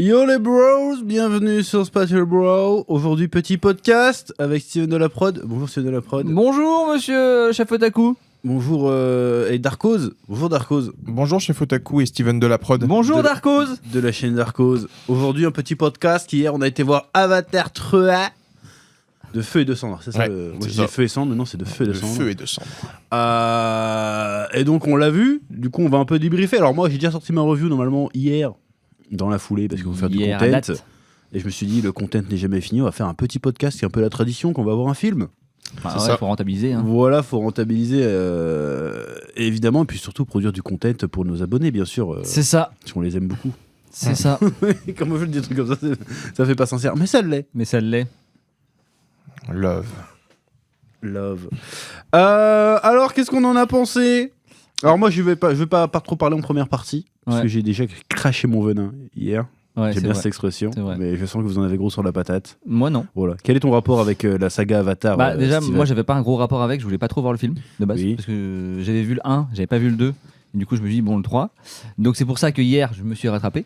Yo les bros, bienvenue sur Spatial Bro. Aujourd'hui petit podcast avec Steven de la prod. Bonjour Steven de la prod. Bonjour monsieur Chef Otaku. Bonjour et Darkoz. Bonjour Darkoz. Bonjour Chef Otaku et Steven de la prod. Bonjour Darkoz. De la chaîne Darkoz. Aujourd'hui un petit podcast. Hier on a été voir Avatar 3 de feu et de cendre. C'est ça. Ouais, Moi c'est je disais ça. feu et cendre, mais non c'est de feu et de cendre. Feu et de cendre. Et donc on l'a vu. Du coup on va un peu débriefer. Alors moi j'ai déjà sorti ma review normalement hier dans la foulée parce qu'il faut faire du Hier, à content. date. Et je me suis dit le content n'est jamais fini. On va faire un petit podcast qui est un peu la tradition qu'on va voir un film. Bah, C'est ouais, ça. faut rentabiliser. Hein. Voilà, faut rentabiliser évidemment, et puis surtout produire du content pour nos abonnés, bien sûr, C'est ça. parce qu'on les aime beaucoup. C'est ça. Comment je dis des trucs comme ça, ça fait pas sincère, mais ça l'est. Mais ça l'est. Love. Love. Alors, qu'est-ce qu'on en a pensé? Alors moi, je vais pas trop parler en première partie, parce Ouais. que j'ai déjà craché mon venin hier. Ouais, J'aime c'est bien vrai. cette expression, C'est vrai. mais je sens que vous en avez gros sur la patate. Moi non. Voilà. Quel est ton rapport avec la saga Avatar? Bah déjà, Steven moi j'avais pas un gros rapport avec, je voulais pas trop voir le film de base Oui. parce que j'avais vu le 1, j'avais pas vu le 2. Et du coup, je me suis dit bon le 3. Donc c'est pour ça que hier, je me suis rattrapé.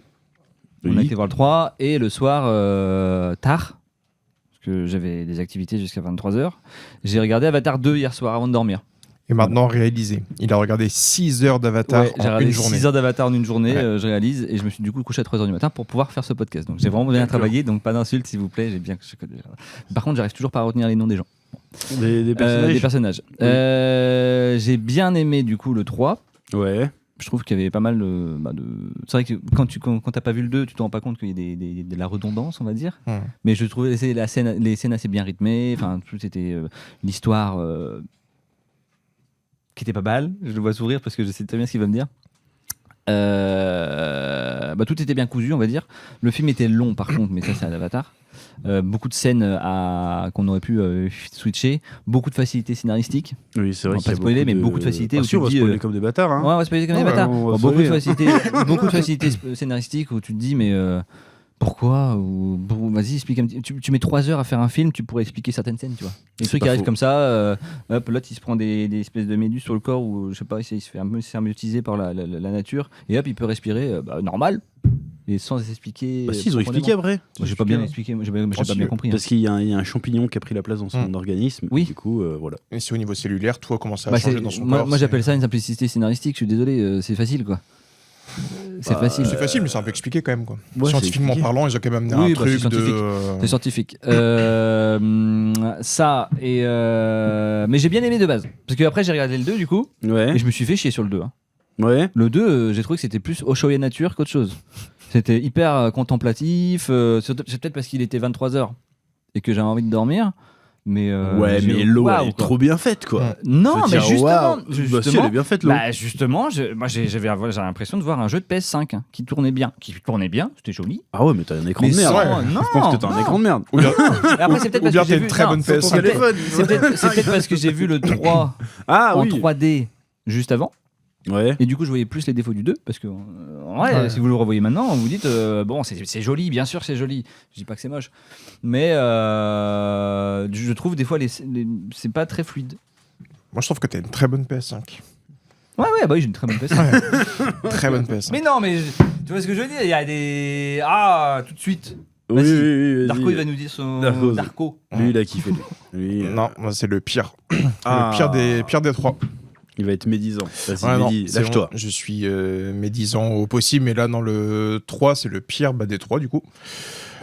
On a Oui. été voir le 3 et le soir tard parce que j'avais des activités jusqu'à 23h. J'ai regardé Avatar 2 hier soir avant de dormir. Et maintenant réalisé. Il a regardé 6 heures d'Avatar Ouais, j'ai en regardé une journée. 6 heures d'Avatar en une journée, Ouais. je réalise, et je me suis du coup couché à 3h du matin pour pouvoir faire ce podcast. Donc j'ai vraiment bien travaillé, donc pas d'insultes s'il vous plaît. J'ai bien... Par contre, j'arrive toujours pas à retenir les noms des gens. Des personnages. Des personnages. Oui. J'ai bien aimé du coup le 3. Ouais. Je trouve qu'il y avait pas mal de... C'est vrai que quand t'as pas vu le 2, tu te rends pas compte qu'il y a de la redondance, on va dire. Mais je trouvais les scènes assez bien rythmées. Enfin, tout était l'histoire qui était pas mal. Je le vois sourire parce que je sais très bien ce qu'il va me dire. Tout était bien cousu, on va dire. Le film était long par contre, mais ça c'est à l'Avatar. Beaucoup de scènes qu'on aurait pu switcher, beaucoup de facilité scénaristique. Oui, c'est vrai. On va pas spoiler, mais beaucoup de facilité où Si, tu on va te dis, spoiler comme des bâtards. Hein. Ouais, on va spoiler comme des Ouais, bâtards. on va Beaucoup de spoiler. beaucoup de facilité scénaristique où tu te dis mais pourquoi vas-y explique un petit... tu mets 3 heures à faire un film, tu pourrais expliquer certaines scènes, tu vois. Des C'est trucs pas qui arrivent faux. comme ça, hop, l'autre il se prend des espèces de méduses sur le corps ou je sais pas, il se fait un peu symbiotiser par la nature et hop il peut respirer normal et sans expliquer. Bah si, ils ont expliqué après. Moi, j'ai pas bien expliqué, moi, j'ai pas bien compris. Hein. Parce qu'il y a un champignon qui a pris la place dans son organisme. Oui. Du coup, voilà. Et c'est au niveau cellulaire, tout a commencé à Bah, changer c'est- dans son moi, corps. moi, c'est- j'appelle ça une simplicité scénaristique, je suis désolé, c'est facile quoi. C'est facile. C'est facile, mais c'est un peu expliqué quand même. Quoi. Ouais, Scientifiquement c'est expliqué. parlant, ils ont quand même amené Oui, un bah, c'est truc de. scientifique. C'est scientifique. Ça, et mais j'ai bien aimé de base. Parce que après j'ai regardé le 2 du coup, Ouais. et je me suis fait chier sur le 2. Hein. Ouais. Le 2, j'ai trouvé que c'était plus Oshoya nature qu'autre chose. C'était hyper contemplatif. C'est peut-être parce qu'il était 23h et que j'avais envie de dormir. Mais Ouais, j'ai- mais l'eau, waouh, elle est quoi. trop bien faite, quoi. Non, Faut mais dire, waouh. justement, Bah si, elle est bien faite, l'eau. bah, justement, moi j'avais l'impression de voir un jeu de PS5 hein, qui tournait bien. C'était joli. Ah ouais, mais t'as un écran Mais de merde. sans- non, Je pense que t'as un non. écran de merde. Ou bien, Et après, c'est peut-être ou parce bien que j'ai t'as une vu très bonne non, PS5. c'est peut-être parce que j'ai vu le 3 Ah en oui. 3D juste avant. Ouais. Et du coup, je voyais plus les défauts du 2. Parce que, en vrai, Ouais. si vous le revoyez maintenant, vous dites bon, c'est joli, bien sûr, c'est joli. Je dis pas que c'est moche. Mais je trouve des fois, c'est pas très fluide. moi, je trouve que t'as une très bonne PS5. Ouais, bah oui, j'ai une très bonne PS. Très bonne PS5. Mais non, mais tu vois ce que je veux dire? Il y a des. Ah, tout de suite. Oui, Vas-y. oui, vas-y. Darko, il va nous dire son. Darko. Darko. Lui, il a kiffé. Lui, Non, moi, c'est le pire. Ah. Le pire des trois. il va être médisant. Vas-y, Ouais, non, Mehdi, c'est lâche-toi. bon, je suis médisant au possible, mais là, dans le 3, c'est le pire des 3, du coup.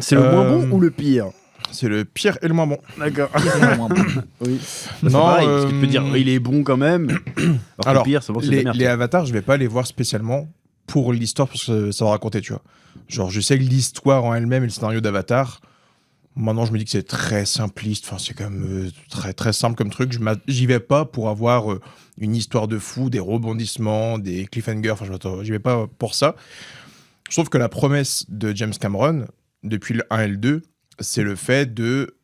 C'est le moins bon ou le pire? C'est le pire et le moins bon. D'accord. Oui. Non, Non, pareil, parce que tu peux dire, il est bon quand même. Alors, le pire, c'est bon, c'est de la les, merde. les avatars, je vais pas les voir spécialement pour l'histoire, parce que ça va raconter, tu vois. Genre, je sais que l'histoire en elle-même et le scénario d'Avatar, maintenant, je me dis que c'est très simpliste. Enfin, c'est quand même très, très simple comme truc. J'y vais pas pour avoir une histoire de fou, des rebondissements, des cliffhangers. Enfin, j'y vais pas pour ça. Je trouve que la promesse de James Cameron, depuis le 1 et le 2, c'est le fait de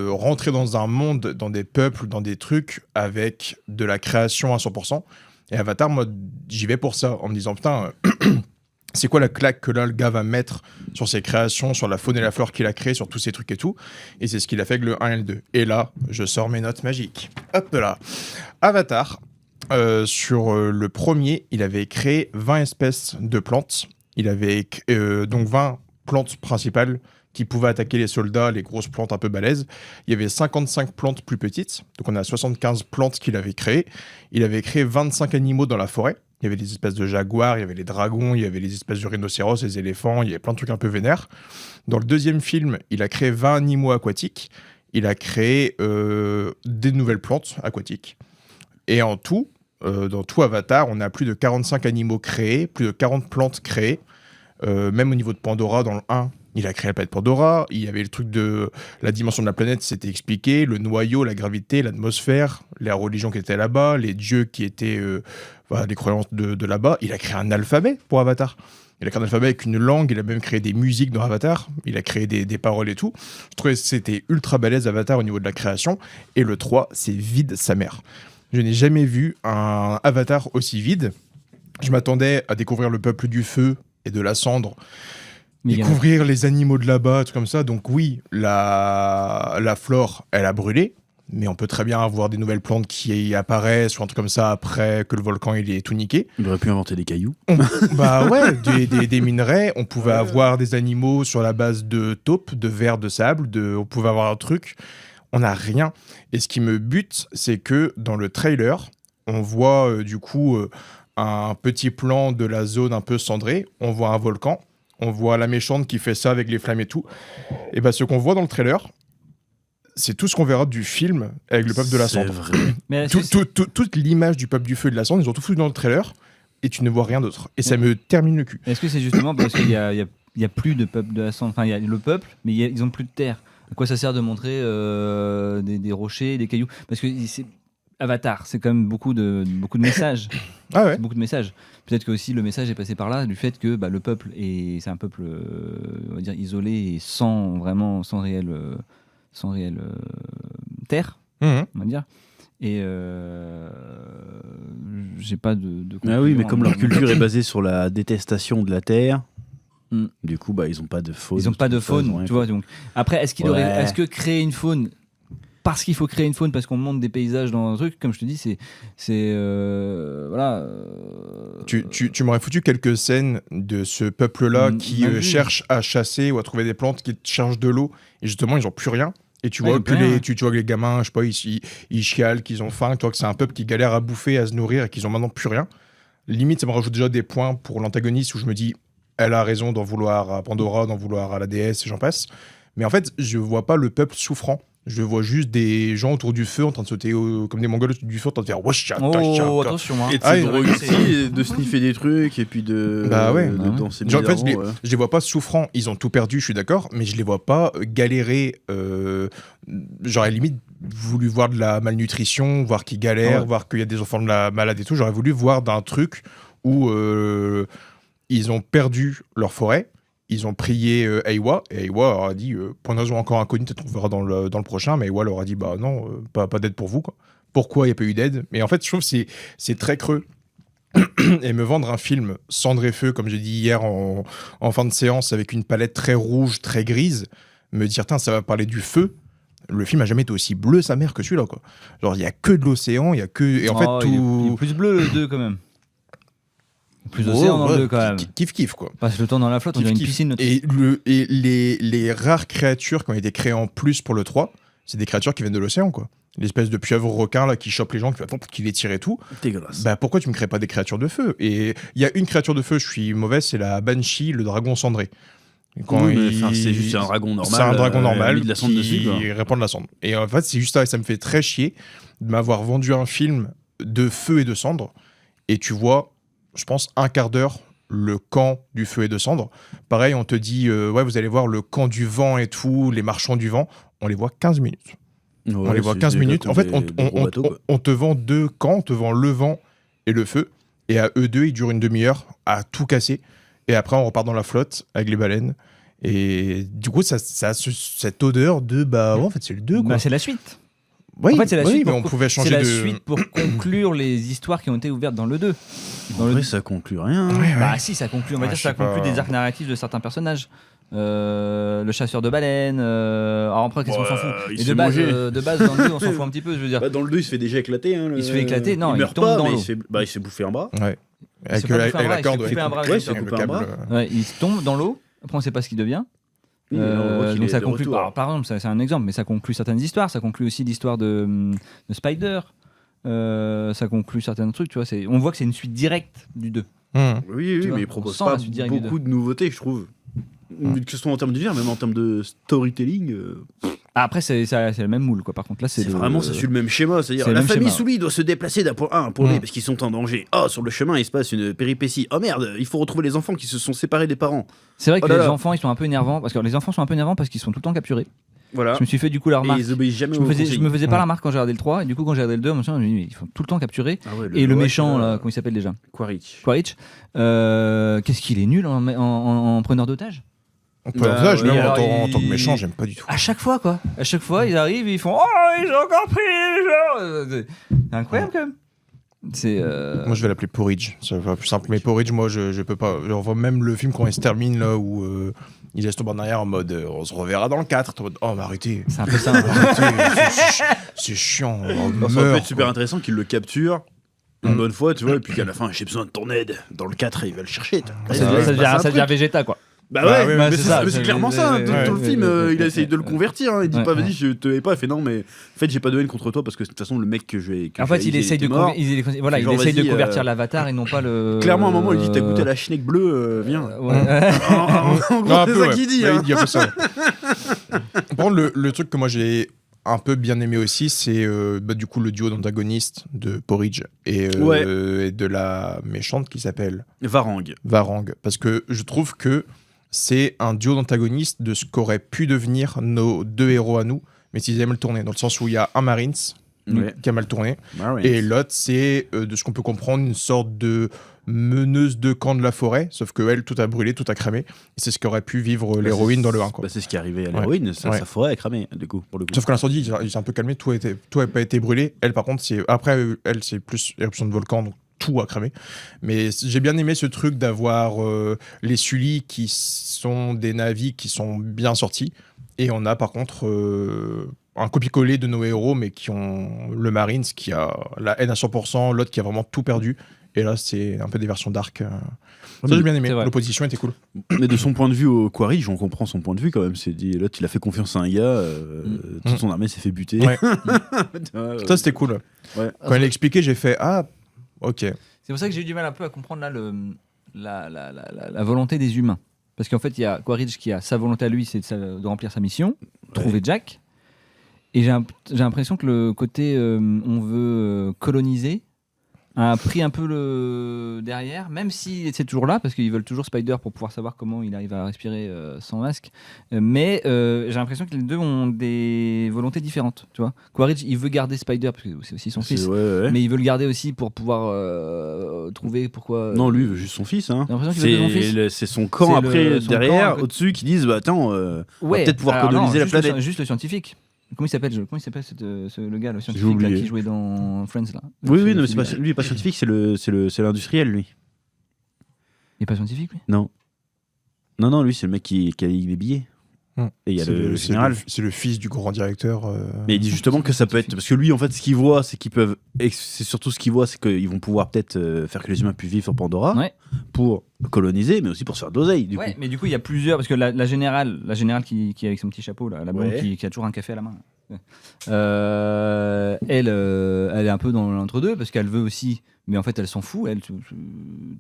rentrer dans un monde, dans des peuples, dans des trucs avec de la création à 100%. Et Avatar, moi, j'y vais pour ça, en me disant, putain, c'est quoi la claque que là, le gars va mettre sur ses créations, sur la faune et la flore qu'il a créée, sur tous ces trucs et tout. Et c'est ce qu'il a fait avec le 1 et le 2. Et là, je sors mes notes magiques. Hop là. Avatar, sur le premier, il avait créé 20 espèces de plantes. Il avait donc 20 plantes principales qui pouvaient attaquer les soldats, les grosses plantes un peu balèzes. Il y avait 55 plantes plus petites, donc on a 75 plantes qu'il avait créées. Il avait créé 25 animaux dans la forêt. Il y avait des espèces de jaguars, il y avait les dragons, il y avait les espèces de rhinocéros, les éléphants, il y avait plein de trucs un peu vénères. Dans le deuxième film, il a créé 20 animaux aquatiques. Il a créé des nouvelles plantes aquatiques. Et en tout, dans tout Avatar, on a plus de 45 animaux créés, plus de 40 plantes créées. Même au niveau de Pandora, dans le 1, il a créé la planète Pandora. Il y avait le truc de la dimension de la planète, c'était expliqué. Le noyau, la gravité, l'atmosphère, la religion qui était là-bas, les dieux qui étaient les croyances de là-bas. Il a créé un alphabet pour Avatar. Il a créé un alphabet avec une langue, il a même créé des musiques dans Avatar, il a créé des paroles et tout. Je trouvais que c'était ultra balèze Avatar au niveau de la création. Et le 3, c'est vide sa mère. Je n'ai jamais vu un Avatar aussi vide. Je m'attendais à découvrir le peuple du feu et de la cendre, découvrir les animaux de là-bas, tout comme ça. Donc oui, la flore, elle a brûlé. Mais on peut très bien avoir des nouvelles plantes qui apparaissent ou un truc comme ça après que le volcan il est tout niqué. Il aurait pu inventer des cailloux. Bah ouais, des minerais. On pouvait avoir des animaux sur la base de taupes, de vers de sable. On pouvait avoir un truc. On n'a rien. Et ce qui me bute, c'est que dans le trailer, on voit du coup un petit plan de la zone un peu cendrée. On voit un volcan. On voit la méchante qui fait ça avec les flammes et tout. Et bah ce qu'on voit dans le trailer, c'est tout ce qu'on verra du film avec le peuple de la cendre. Vrai. Mais Toute l'image du peuple du feu et de la cendre, ils ont tout foutu dans le trailer et tu ne vois rien d'autre. Et ça me termine le cul. Est-ce que c'est justement parce qu'il y a plus de peuple de la cendre, enfin il y a le peuple, mais ils ont plus de terre. À quoi ça sert de montrer des rochers, des cailloux? Parce que Avatar, c'est quand même beaucoup de messages. Ah ouais. Beaucoup de messages. Peut-être que aussi le message est passé par là, du fait que le peuple c'est un peuple, on va dire, isolé et sans réelle terre, on va dire. Et j'ai pas de Ah oui, mais comme leur culture est basée sur la détestation de la terre, du coup, ils ont pas de faune. Ils ont pas de faune, tu vois. Donc après, est-ce que créer une faune parce qu'il faut créer une faune, parce qu'on monte des paysages dans un truc, comme je te dis, voilà. Tu m'aurais foutu quelques scènes de ce peuple-là qui cherche à chasser ou à trouver des plantes, qui cherchent de l'eau, et justement, ils ont plus rien. Et tu vois que tu vois que les gamins, je sais pas, ils chialent, qu'ils ont faim, tu vois que c'est un peuple qui galère à bouffer, à se nourrir, et qu'ils ont maintenant plus rien. Limite, ça me rajoute déjà des points pour l'antagoniste, où je me dis, elle a raison d'en vouloir à Pandora, d'en vouloir à la déesse, et j'en passe. Mais en fait, je vois pas le peuple souffrant. Je vois juste des gens autour du feu en train de sauter comme des Mongols autour du feu en train de faire wesh. Oh, attention, hein. Et de droguer aussi, de sniffer des trucs et puis de danser genre, en fait, bizarrement, je les vois pas souffrants, ils ont tout perdu, je suis d'accord, mais je les vois pas galérer. J'aurais limite voulu voir de la malnutrition, voir qu'ils galèrent, voir qu'il y a des enfants de la malade et tout. J'aurais voulu voir d'un truc où ils ont perdu leur forêt. Ils ont prié Eywa, et Eywa leur a dit, pour une raison encore inconnue, peut-être on verra dans le prochain, mais Eywa leur a dit, bah non, pas d'aide pour vous, quoi. Pourquoi il n'y a pas eu d'aide? Mais en fait, je trouve que c'est très creux. Et me vendre un film cendre et feu, comme j'ai dit hier en fin de séance, avec une palette très rouge, très grise, me dire, tiens, ça va parler du feu. Le film a jamais été aussi bleu, sa mère, que celui-là, quoi. Genre, il y a que de l'océan, il y a que... Et en fait, tout... Il est plus bleu, le 2, quand même. Plus d'océan dans le 2 quand même. Kiff quoi. Passe le temps dans la flotte, on dirait une piscine. Et les rares créatures qui ont été créées en plus pour le 3, c'est des créatures qui viennent de l'océan, quoi. L'espèce de pieuvre requin là qui chope les gens, qui les tire et tout. Dégueulasse. Bah pourquoi tu me crées pas des créatures de feu? Et il y a une créature de feu, je suis mauvaise, c'est la Banshee, le dragon cendré. C'est juste un dragon normal. C'est un dragon normal de la cendre dessus, quoi. Qui répand de la cendre. Et en fait, c'est juste ça, et ça me fait très chier de m'avoir vendu un film de feu et de cendre. Et tu vois, je pense, un quart d'heure, le camp du feu et de cendre. Pareil, on te dit, ouais, vous allez voir le camp du vent et tout, les marchands du vent. On les voit 15 minutes. Ouais, on les voit 15 minutes. En fait, on te vend deux camps, on te vend le vent et le feu. Et à eux deux, ils durent une demi-heure à tout casser. Et après, on repart dans la flotte avec les baleines. Et du coup, ça a cette odeur de, en fait, c'est le 2, quoi. C'est la suite. Oui, en fait, c'est la suite mais on pouvait changer c'est la suite pour conclure les histoires qui ont été ouvertes dans le 2. Ça conclut rien. Bah si, ça conclut. On va dire que ça conclut des arcs narratifs de certains personnages. Le chasseur de baleines. Alors après, qu'est-ce qu'on s'en fout? Et de base, dans le 2, on s'en fout un petit peu, je veux dire. Dans le 2, il se fait déjà éclater. Hein, il se fait éclater, non, il tombe dans l'eau. Il se fait bouffer un bras. Ouais. Avec la corde, il tombe dans l'eau. Après, on sait pas ce qu'il devient. Oui, on voit qu'il Donc est ça de conclut. retour. Alors, par exemple, c'est un exemple, mais ça conclut certaines histoires. Ça conclut aussi l'histoire de Spider. Ça conclut certains trucs. Tu vois, on voit que c'est une suite directe du 2. Oui, Tu vois, mais il on propose sent pas la suite directe du beaucoup de nouveautés, je trouve. Que ce soit en termes d'univers, même en termes de storytelling. Après, c'est le même moule, quoi. Par contre, là, C'est vraiment, ça suit le même schéma. C'est-à-dire, c'est le la même famille schéma. Sully doit se déplacer d'un point A à un point B parce qu'ils sont en danger. Oh, sur le chemin, il se passe une péripétie. Oh merde, il faut retrouver les enfants qui se sont séparés des parents. C'est vrai que Oh là les là. enfants, ils sont un peu énervants. Parce que les enfants sont un peu énervants parce qu'ils sont tout le temps capturés. Voilà. Je me suis fait du coup la Et remarque. ils obéissent jamais Je aux me faisais conseils. pas la remarque quand j'ai regardé le 3. Et du coup, quand j'ai regardé le 2, je me suis dit, ils sont tout le temps capturés. Ah ouais, Et le Loak, méchant, là, là, comment il s'appelle déjà Quaritch. Quaritch. Qu'est-ce qu'il est nul en preneur d'otage. Même ouais, en alors, tant que il- méchant, j'aime pas du tout. À chaque fois, quoi. À chaque fois, ils arrivent et ils font Oh, ils ont encore pris les gens. C'est incroyable, quand même. C'est. Moi, je vais l'appeler Porridge. Ça va plus simple. Mais Porridge, moi, je peux pas. On voit même le film quand il se termine, là, où il laisse tomber en arrière en mode on se reverra dans le 4. En mode, oh, mais arrêtez. C'est un peu ça. Arrêtez, c'est chiant. Alors, ça peut être super intéressant qu'il le capture une bonne fois, tu vois, et puis qu'à la fin, j'ai besoin de ton aide. Dans le 4, il va le chercher. Ça devient Vegeta, quoi. Bah Bah ouais, oui, mais c'est ça. c'est clairement ça. Tout le Ouais, film, ouais, il essaye de le convertir. Il dit ouais, pas, ouais. vas-y, je te hais pas. Il fait non, mais en fait, j'ai pas de haine contre toi parce que de toute façon, le mec que je vais. En fait, il essaye de mort. voilà, il Genre, essaye de vas-y, convertir l'avatar et non pas le. Clairement, à un moment, il dit t'as goûté la schneck bleue, viens. Ouais. En gros, Non, un c'est peu, ça ouais. qu'il dit. Ouais, hein. il dit un peu ça. Par contre, le truc que moi j'ai un peu bien aimé aussi, c'est du coup le duo d'antagonistes de Porridge et de la méchante qui s'appelle Varang. Varang. Parce que je trouve que c'est un duo d'antagonistes de ce qu'auraient pu devenir nos deux héros à nous, mais s'ils avaient mal tourné. Dans le sens où il y a un Marines Ouais. qui a mal tourné, Marines. et l'autre, c'est, de ce qu'on peut comprendre, une sorte de meneuse de camp de la forêt, sauf que elle, tout a brûlé, tout a cramé. Et c'est ce qu'aurait pu vivre l'héroïne dans le 1. Quoi. Bah, c'est ce qui est arrivé à l'héroïne. Sa forêt a cramé, du coup, pour le coup. Sauf que l'incendie, il s'est un peu calmé, tout n'a pas été brûlé. Elle, par contre, après, elle, c'est plus éruption de volcan, donc tout a cramé. Mais j'ai bien aimé ce truc d'avoir les Sully qui sont des navis qui sont bien sortis. Et on a par contre un copier-coller de nos héros, mais qui ont le Marines qui a la haine à 100%, l'autre qui a vraiment tout perdu. Et là, c'est un peu des versions dark. Ça, j'ai bien aimé. C'est vrai. L'opposition était cool. Mais de son point de vue au Quaritch, on comprend son point de vue quand même. C'est dit, l'autre, il a fait confiance à un gars, toute son armée s'est fait buter. Ouais. Ouais. Ça, c'était cool. Ouais. Quand elle a expliqué, j'ai fait ah, ok. C'est pour ça que j'ai eu du mal un peu à comprendre là la volonté des humains. Parce qu'en fait, il y a Quaritch qui a sa volonté à lui, c'est de remplir sa mission, trouver Jack. Et j'ai l'impression que le côté on veut coloniser a pris un peu le derrière, même si c'est toujours là, parce qu'ils veulent toujours Spider pour pouvoir savoir comment il arrive à respirer sans masque. Mais j'ai l'impression que les deux ont des volontés différentes. Tu vois, Quaritch, il veut garder Spider, parce que c'est aussi son fils. Ouais. Mais il veut le garder aussi pour pouvoir trouver pourquoi. Non, lui, il veut juste son fils. Hein. J'ai l'impression qu'il veut son fils. C'est son camp C'est après, son derrière, camp, au-dessus, qui disent bah attends, on va Ouais, peut-être pouvoir alors coloniser non, la planète. Juste le scientifique. Comment il s'appelle le gars, le J'ai scientifique là, oublié. qui jouait dans Friends là. Oui, Celui- non, mais c'est celui-là. pas, lui, il est pas scientifique, c'est l'industriel, lui. Il est pas scientifique lui. Non, lui, c'est le mec qui a les billets. Et il y a le général. C'est le fils du grand directeur. Mais il dit justement que ça peut être. Parce que lui, en fait, ce qu'il voit, c'est qu'ils peuvent. C'est surtout ce qu'il voit, c'est qu'ils vont pouvoir peut-être faire que les humains puissent vivre sur Pandora Ouais. pour coloniser, mais aussi pour se faire d'oseille, du Ouais, coup. mais du coup il y a plusieurs parce que la générale qui est avec son petit chapeau là, la blonde Ouais. qui a toujours un café à la main. Elle est un peu dans l'entre-deux parce qu'elle veut aussi, mais en fait elle s'en fout. Elle, tu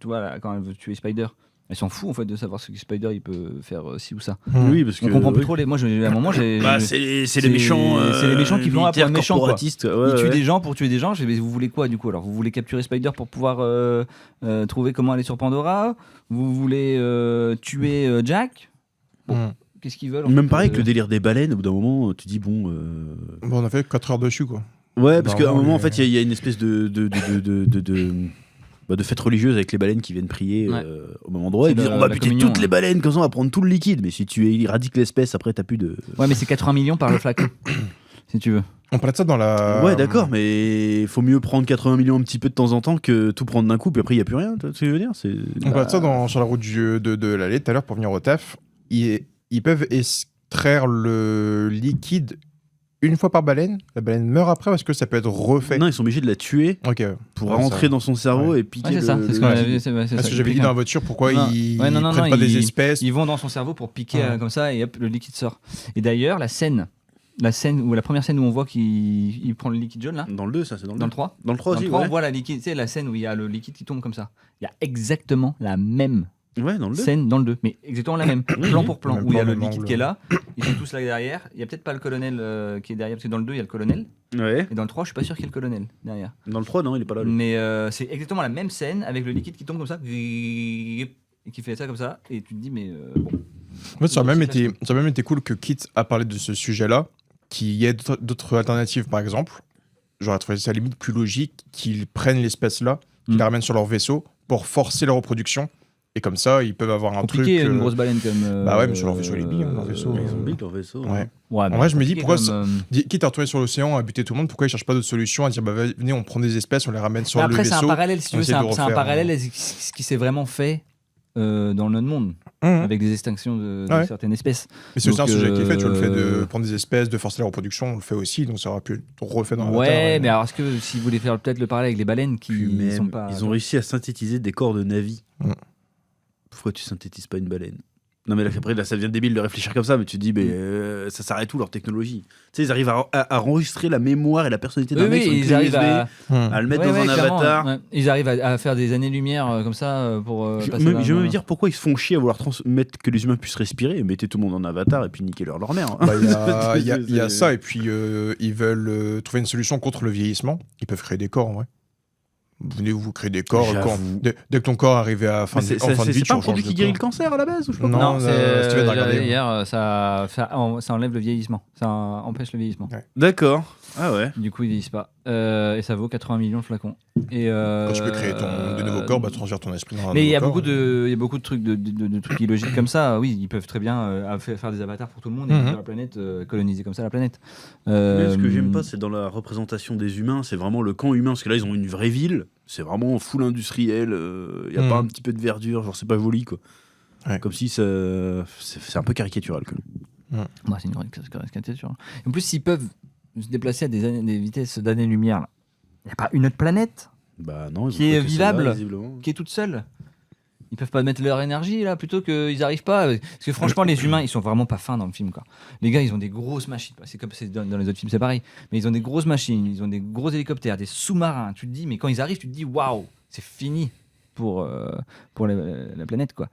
vois, là, quand elle veut tuer Spider, elle s'en fout en fait de savoir ce que Spider il peut faire ci ou ça. Oui, parce que. On comprend plus oui. trop les. Moi, à un moment, j'ai. Bah, c'est les méchants. C'est les méchants qui vont après militaires le méchant, quoi. corporatistes, ouais, Ils tuent ouais. des gens pour tuer des gens. Je dis, vous voulez quoi du coup? Alors, vous voulez capturer Spider pour pouvoir trouver comment aller sur Pandora? Vous voulez tuer Jack? Bon, qu'est-ce qu'ils veulent en Même fait, pareil que le délire des baleines, au bout d'un moment, tu dis bon. Bon, on a fait 4 heures dessus, quoi. Ouais, parce qu'à un Normalement, moment, en les- fait, il y a une espèce de fête religieuse avec les baleines qui viennent prier Ouais. au même endroit. C'est Ils disent la- on va la buter communion, toutes ouais. les baleines, comme ça on va prendre tout le liquide. Mais si tu éradiques l'espèce, après t'as plus de. Ouais, mais c'est 80 millions par le flacon, si tu veux. On parlait de ça dans la. Ouais, d'accord, mais faut mieux prendre 80 millions un petit peu de temps en temps que tout prendre d'un coup, puis après il y a plus rien. Tu vois ce que je veux dire? On parlait de ça sur la route de l'allée tout à l'heure pour venir au taf. Ils peuvent extraire le liquide une fois par baleine, la baleine meurt après parce que ça peut être refait. Non, ils sont obligés de la tuer Ok. pour Ouais, rentrer ça- dans son cerveau Ouais. et piquer Ouais, c'est ça, c'est ce qu'on a vu. C'est Parce ça. que j'avais dit dans la voiture pourquoi Non. ils Ouais, non, prennent pas des espèces. Ils vont dans son cerveau pour piquer Ouais. comme ça et hop, le liquide sort. Et d'ailleurs, la première scène où on voit qu'il prend le liquide jaune là, Dans le 2, ça, c'est dans le dans 2. le 3. Dans le 3 Dans le aussi, 3, ouais. on voit la scène où il y a le liquide qui tombe comme ça. Il y a exactement la même Ouais, dans le 2. scène dans le 2, mais exactement la même, plan pour plan, Même où il y a plan, le même liquide angle. qui est là, ils sont tous là derrière. Il y a peut-être pas le colonel qui est derrière, parce que dans le 2, il y a le colonel, Ouais. et dans le 3, je suis pas sûr qu'il y ait le colonel derrière. Dans le 3, non, il est pas là. lui. Mais c'est exactement la même scène avec le liquide qui tombe comme ça, et qui fait ça comme ça, et tu te dis, mais bon. En fait, ça a même Aussi été cool que Kit a parlé de ce sujet-là, qu'il y ait d'autres alternatives, par exemple. J'aurais trouvé ça limite plus logique qu'ils prennent l'espèce-là, qu'ils la ramènent sur leur vaisseau pour forcer la reproduction. Et comme ça, ils peuvent avoir un truc. Compliqué, une grosse baleine comme. Bah ouais, mais sur leur vaisseau, il est big, hein, leur vaisseau. Ils ont big leur vaisseau. Ouais. Ouais, mais En vrai, je me dis, compliqué pourquoi comme, Quitte à retourner sur l'océan, à buter tout le monde, pourquoi ils cherchent pas d'autres solutions, à dire bah venez, on prend des espèces, on les ramène sur Mais le après, vaisseau. c'est un parallèle, si tu on veux, essaie c'est de un refaire, parallèle à ce qui s'est vraiment fait dans notre monde, Mmh. avec des extinctions de Ouais. certaines espèces. Mais c'est aussi un Donc, sujet qui est fait, tu vois, le fait de prendre des espèces, de forcer la reproduction, on le fait aussi, donc ça aurait pu être refait dans la Ouais, mais alors est-ce que si vous voulez faire peut-être le parallèle avec les baleines qui Puis même, sont pas. ils ont réussi à synthétiser des corps de navis. Mm. Pourquoi tu synthétises pas une baleine? Non mais là, après là ça devient débile de réfléchir comme ça, mais tu te dis mais ça s'arrête où leur technologie? Tu sais, ils arrivent à enregistrer la mémoire et la personnalité d'un Oui, mec sur une ils clé arrivent USB, à. à le mettre Ouais, dans ouais, un clairement, avatar. ouais. Ils arrivent à faire des années-lumière comme ça pour. Je passer vais même d'un- dire pourquoi ils se font chier à vouloir transmettre que les humains puissent respirer, mettez tout le monde en avatar et puis niquez leur mère. Bah, il y a C'est- ça, et puis ils veulent trouver une solution contre le vieillissement. Ils peuvent créer des corps, en vrai. Venez vous créer des corps. J'avoue. Dès que ton corps arrive à fin Mais de, en fin de vie, c'est tu pas un changes produit de qui guérit le corps. cancer à la base ou je sais pas Non, quoi Non, c'est Steven a regardé, ouais. hier, ça enlève le vieillissement, ça empêche le vieillissement. D'accord. Ah ouais. Du coup, ils vieillissent pas. Et ça vaut 80 millions le flacon. Et, Quand tu peux créer de nouveaux corps, bah, transfère ton esprit dans un mais il y a nouveau beaucoup corps. de, il y a beaucoup de trucs, de trucs illogiques comme ça. Oui, ils peuvent très bien faire des avatars pour tout le monde et Mhm. vivre la planète, coloniser comme ça la planète. Mais ce que j'aime pas, c'est dans la représentation des humains, c'est vraiment le camp humain, parce que là, ils ont une vraie ville, c'est vraiment full industriel, il y a pas un petit peu de verdure, genre c'est pas joli, quoi. Ouais. Comme si c'est un peu caricatural, quoi. Bah, c'est une grande caricature. En plus, s'ils peuvent se déplacer à des vitesses d'années-lumière, il n'y a pas une autre planète Bah non, ils Qui ont est fait que celle-là, vivable. visiblement. qui est toute seule. Ils peuvent pas mettre leur énergie là plutôt qu'ils arrivent pas. Parce que franchement, les humains, ils sont vraiment pas fins dans le film, quoi. Les gars, ils ont des grosses machines. C'est comme dans les autres films, c'est pareil. Mais ils ont des grosses machines, ils ont des gros hélicoptères, des sous-marins. Tu te dis, mais quand ils arrivent, tu te dis, waouh, c'est fini pour la planète, quoi.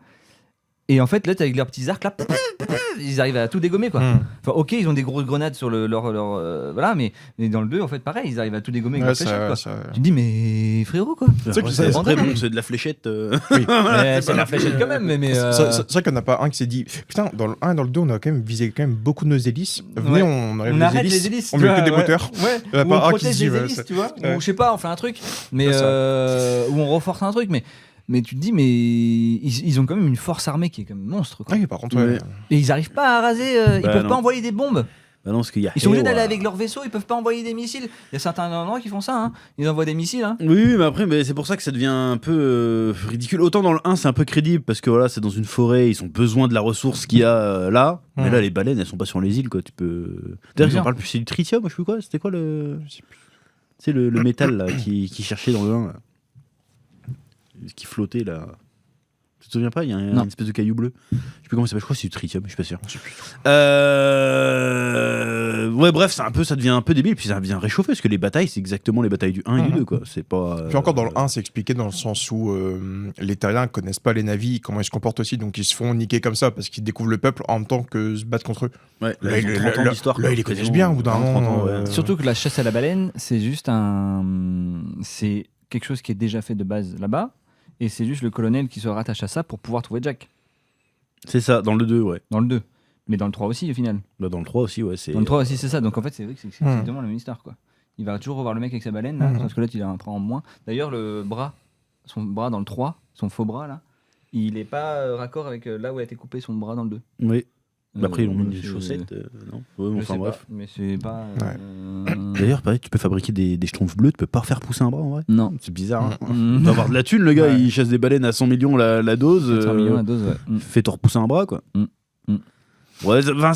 Et en fait, là, avec leurs petits arcs, là, ils arrivent à tout dégommer, quoi. Enfin, ok, ils ont des grosses grenades sur voilà, mais dans le 2, en fait, pareil, ils arrivent à tout dégommer avec Ouais, leurs fléchettes, quoi. ça- Tu te dis, mais frérot, quoi. C'est vrai que c'est après, abandonné. bon, c'est de la fléchette. Oui. C'est la fléchette quand même, mais. C'est vrai qu'il n'y en a pas un qui s'est dit putain, dans le 1 et dans le 2, on a quand même visé quand même beaucoup de nos hélices. Venez, Ouais. on enlève On les arrête hélices. les hélices. On tu met vois, que des ouais. moteurs. Ouais. Il y en a Ou pas on un qui protège se dit, les ouais, hélices, c'est- tu vois. ouais. Ou je sais pas, on fait un truc. Mais C'est ça. ou on renforce un truc. Mais tu te dis, mais ils ont quand même une force armée qui est quand même monstre, quoi. Oui, par contre, Ouais. ouais. Et ils arrivent pas à raser. Ils Bah peuvent non. pas envoyer des bombes. Bah non, parce qu'il y a Ils sont obligés d'aller Hewa. avec leur vaisseau. Ils peuvent pas envoyer des missiles. Il y a certains endroits qui font ça. Hein. Ils envoient des missiles. Hein. Oui, mais après, c'est pour ça que ça devient un peu ridicule. Autant dans le 1, c'est un peu crédible parce que voilà, c'est dans une forêt, ils ont besoin de la ressource qu'il y a là. Mais là, les baleines, elles sont pas sur les îles, quoi. Tu peux. D'ailleurs, ils en Bien. parlent plus. C'est du tritium, je sais plus quoi. C'était quoi le. Je sais plus. C'est le métal là, qui cherchait dans le 1 là. Qui flottait là. Tu te souviens pas? Il y a Non. une espèce de caillou bleu. Je sais plus comment ça s'appelle. Je crois que c'est du tritium, je suis pas sûr. Je sais plus. Ouais, bref, ça devient un peu débile. Puis ça devient réchauffé parce que les batailles, c'est exactement les batailles du 1 et du 2, quoi. C'est pas. Puis encore dans le 1, c'est expliqué dans le sens où les terriens connaissent pas les navis, comment ils se comportent aussi, donc ils se font niquer comme ça parce qu'ils découvrent le peuple en même temps que se battre contre eux. Ouais, Là, ils ont ils- 30 ans là, d'histoire. là, quoi. ils les connaissent Quasiment, bien, au bout d'un 30 ans, moment, ouais. Surtout que la chasse à la baleine, c'est juste c'est quelque chose qui est déjà fait de base là-bas. Et c'est juste le colonel qui se rattache à ça pour pouvoir trouver Jack. C'est ça, dans le 2, ouais. Dans le 2. Mais dans le 3 aussi, au final. Bah, dans le 3 aussi, ouais. Dans le 3 aussi, c'est ça. Donc en fait, c'est vrai que c'est exactement la même histoire, quoi. Il va toujours revoir le mec avec sa baleine, là, parce que l'autre, il a un train en moins. D'ailleurs, son bras dans le 3, son faux bras, là, il est pas raccord avec là où a été coupé son bras dans le 2. Oui. Bah, après, ils ont mis des c'est- chaussettes, non? Ouais, Je enfin sais bref. pas, mais c'est pas. D'ailleurs, pareil, tu peux fabriquer des schtroumpfs bleus, tu peux pas refaire pousser un bras en vrai. Non. C'est bizarre. Hein. Mm. Il doit avoir de la thune, le gars, Ouais. il chasse des baleines à 100 millions la dose. 400 millions la dose, ouais. Fais-toi repousser un bras, quoi. Mm. Mm. Ouais, enfin,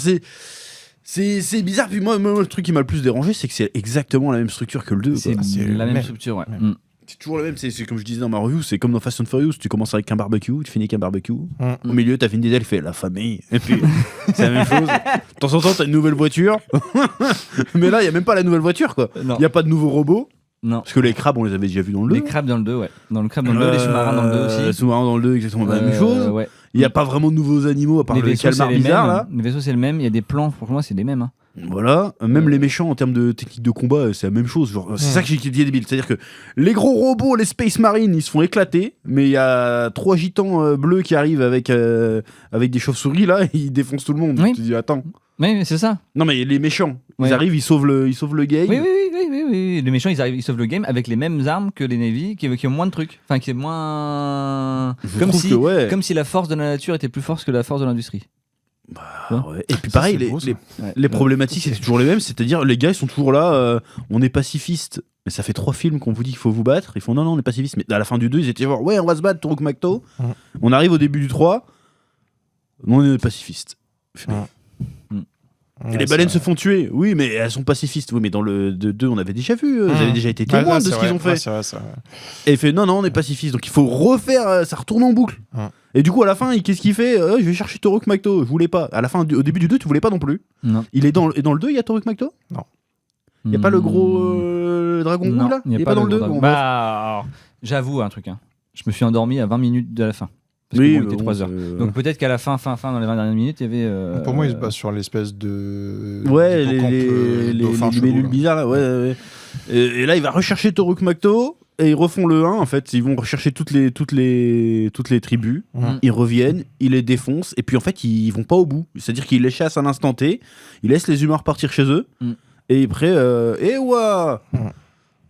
C'est bizarre. Puis moi, le truc qui m'a le plus dérangé, c'est que c'est exactement la même structure que le 2. C'est quoi. la même même. structure, ouais. Même. C'est toujours le même. C'est comme je disais dans ma review, c'est comme dans Fast and Furious. Tu commences avec un barbecue, tu finis avec un barbecue. Au milieu, t'as Vin Diesel, fait la famille. Et puis, c'est la même chose. De temps en temps, t'as une nouvelle voiture. Mais là, il y a même pas la nouvelle voiture, quoi. Non. Il y a pas de nouveaux robots. Non. Parce que les crabes, on les avait déjà vus dans le 2. Les crabes dans le 2, ouais. Dans le crabe dans le 2, les sous-marins dans le 2 aussi. Les sous-marins dans le 2, exactement la même chose. Ouais. Il n'y a pas vraiment de nouveaux animaux à part Les le vaisseaux, calmar c'est les bizarre, mêmes. là. Les vaisseaux, c'est le même. Il y a des plans, pour moi, c'est les mêmes. Hein. Voilà, même les méchants en termes de technique de combat, c'est la même chose. Genre, c'est ça que j'ai dit débile. C'est-à-dire que les gros robots, les Space Marines, ils se font éclater, mais il y a 3 gitans bleus qui arrivent avec des chauves-souris là, et ils défoncent tout le monde. Oui. Tu te dis, attends. Oui, mais c'est ça. Non, mais les méchants, Ouais. ils arrivent, ils sauvent le game. Oui. Les méchants, ils arrivent, ils sauvent le game avec les mêmes armes que les Navy, qui ont moins de trucs. Enfin, qui est moins. Je trouve que ouais. Comme si la force de la nature était plus forte que la force de l'industrie. Ouais. Et puis Ça, pareil, c'est beau, ça. les problématiques, c'était toujours les mêmes. C'est-à-dire, les gars, ils sont toujours là, on est pacifistes. Mais ça fait 3 films qu'on vous dit qu'il faut vous battre. Ils font non, on est pacifistes. Mais à la fin du 2, ils étaient genre, ouais, on va se battre, Toruk Makto. On arrive au début du 3, non, on est pacifistes. Et les baleines se font tuer, oui, mais elles sont pacifistes. Oui, mais dans le 2, on avait déjà vu, vous avez déjà été témoin de ce qu'ils ont fait. C'est vrai, c'est vrai. Et il fait non, on est pacifistes, donc il faut refaire, ça retourne en boucle. Et du coup, à la fin, qu'est-ce qu'il fait Je vais chercher Toruk Makto, je voulais pas. À la fin, au début du 2, tu voulais pas non plus. Non. Et dans le 2, il y a Toruk Makto Non. Il y a pas le gros dragon rouge là il est pas dans le 2 dragon. Alors, j'avoue un truc. Hein. Je me suis endormi à 20 minutes de la fin. Parce Oui, que bon, il était 3 heures. Donc peut-être qu'à la fin, dans les 20 dernières minutes, il y avait. Pour moi, il se base sur l'espèce de. Ouais, d'hippocampe, dauphin les chelou, libellules là. bizarres là, ouais. Et là, il va rechercher Toruk Makto et ils refont le 1 en fait. Ils vont rechercher toutes les tribus. Ils reviennent, ils les défoncent et puis en fait, ils vont pas au bout. C'est-à-dire qu'ils les chassent à l'instant T, ils laissent les humains repartir chez eux et après, et ouah.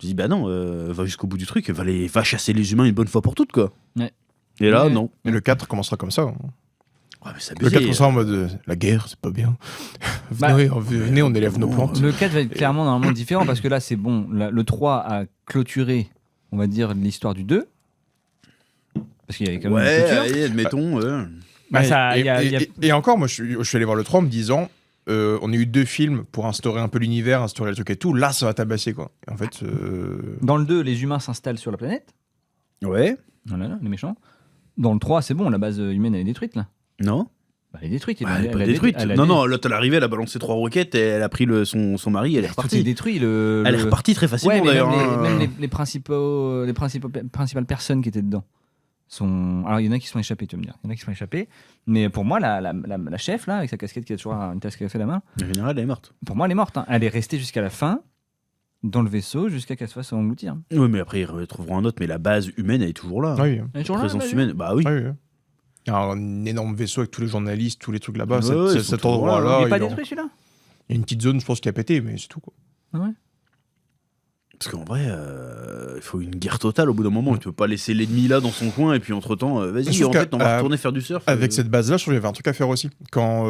Je dis bah non, va jusqu'au bout du truc, va chasser les humains une bonne fois pour toutes quoi. Ouais. Et là, Ouais. non. Et le 4 commencera comme ça. Ouais, mais c'est Le abusé. 4 commencera en mode la guerre, c'est pas bien. Venez, on élève nos plantes. Le 4 va être clairement normalement différent parce que là, c'est bon. Le 3 a clôturé, on va dire, l'histoire du 2. Parce qu'il y avait quand même une Ouais, clôture. allez, admettons. Bah, ça, et, y a- et encore, moi, je suis allé voir le 3 en me disant on a eu 2 films pour instaurer un peu l'univers, instaurer le truc et tout. Là, ça va tabasser, quoi. Et en fait. Dans le 2, les humains s'installent sur la planète. Ouais. Voilà, les méchants. Dans le 3, c'est bon, la base humaine, elle est détruite, là. Non. Bah, elle est détruite. Elle est pas détruite. Non, là, t'as l'arrivée, elle a balancé 3 roquettes et elle a pris son mari, elle est Tout est repartie. détruit. Elle est repartie très facilement Ouais, mais d'ailleurs. même les principales personnes qui étaient dedans sont. Alors, il y en a qui sont échappés, tu vas me dire. Il y en a qui sont échappés. Mais pour moi, la chef, là, avec sa casquette qui a toujours une tasse café à la main, En général, elle est morte. pour moi, elle est morte. Hein. Elle est restée jusqu'à la fin, dans le vaisseau, jusqu'à qu'elle se fasse engloutir. Oui, mais après, ils retrouveront un autre, mais la base humaine, elle est toujours là. Oui. Elle est toujours La là, présence la humaine, bah oui. Oui. Il y a un énorme vaisseau avec tous les journalistes, tous les trucs là-bas. Ouais, ils sont Cet toujours là, endroit-là. Il n'est pas il y a- détruit, celui-là. il y a une petite zone, je pense, qui a pété, mais c'est tout, quoi. Parce qu'en vrai, il faut une guerre totale au bout d'un moment. Tu peux pas laisser l'ennemi là dans son coin et puis entre-temps, vas-y, Sauf en fait, on va qu'à- retourner faire du surf. Avec cette base-là, je trouve qu'il y avait un truc à faire aussi. Quand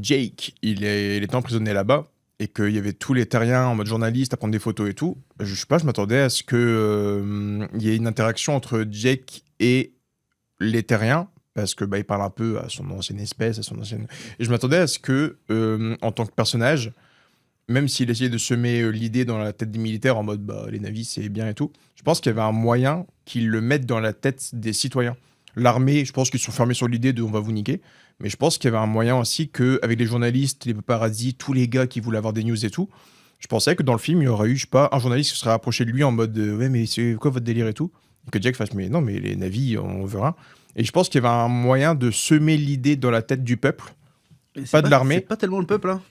Jake, il était emprisonné là-bas, et qu'il y avait tous les terriens en mode journaliste à prendre des photos et tout, je sais pas, je m'attendais à ce que il y ait une interaction entre Jake et les terriens, parce que il parle un peu à son ancienne espèce, à son ancienne... Et je m'attendais à ce que, en tant que personnage, même s'il essayait de semer l'idée dans la tête des militaires en mode les navis c'est bien et tout, je pense qu'il y avait un moyen qu'ils le mettent dans la tête des citoyens. L'armée, je pense qu'ils sont fermés sur l'idée de on va vous niquer, mais je pense qu'il y avait un moyen aussi qu'avec les journalistes, les paparazzi, tous les gars qui voulaient avoir des news et tout, je pensais que dans le film il y aurait eu, je sais pas, un journaliste qui se serait approché de lui en mode ouais mais c'est quoi votre délire et tout, et que Jack fasse mais non mais les navis on veut rien. Et je pense qu'il y avait un moyen de semer l'idée dans la tête du peuple, pas de l'armée. C'est pas tellement le peuple, hein.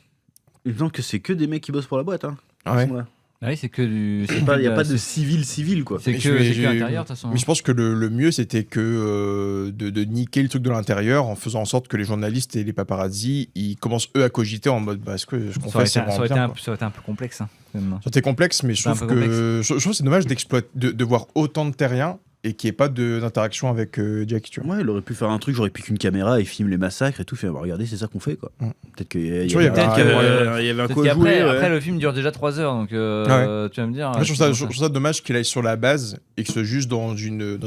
Il me semble que c'est que des mecs qui bossent pour la boîte, hein. Ouais. Ils sont là. Ah oui, c'est que du. Il n'y a pas de civil, quoi. C'est Mais que j'ai- l'intérieur, de toute façon. Mais je pense que le mieux, c'était que de niquer le truc de l'intérieur en faisant en sorte que les journalistes et les paparazzi, ils commencent eux à cogiter en mode est-ce que ce qu'on Ça aurait fait, c'est été- ça vraiment aurait été bien, un- quoi. ça aurait été un peu complexe. Hein, quand même. Ça aurait été complexe, mais je C'est un trouve peu que je trouve que c'est dommage de voir autant de terriens et qu'il n'y ait pas d'interaction avec Jack, tu vois. Ouais, il aurait pu faire un truc, j'aurais pu qu'une caméra et filme les massacres et tout. Fait, regardez, c'est ça qu'on fait, quoi. Peut-être qu'il y Tu vois, avait un Peut-être coup à jouer. qu'après, le film dure déjà 3 heures, donc tu vas me dire. Moi, je trouve ça dommage qu'il aille sur la base et que ce soit juste dans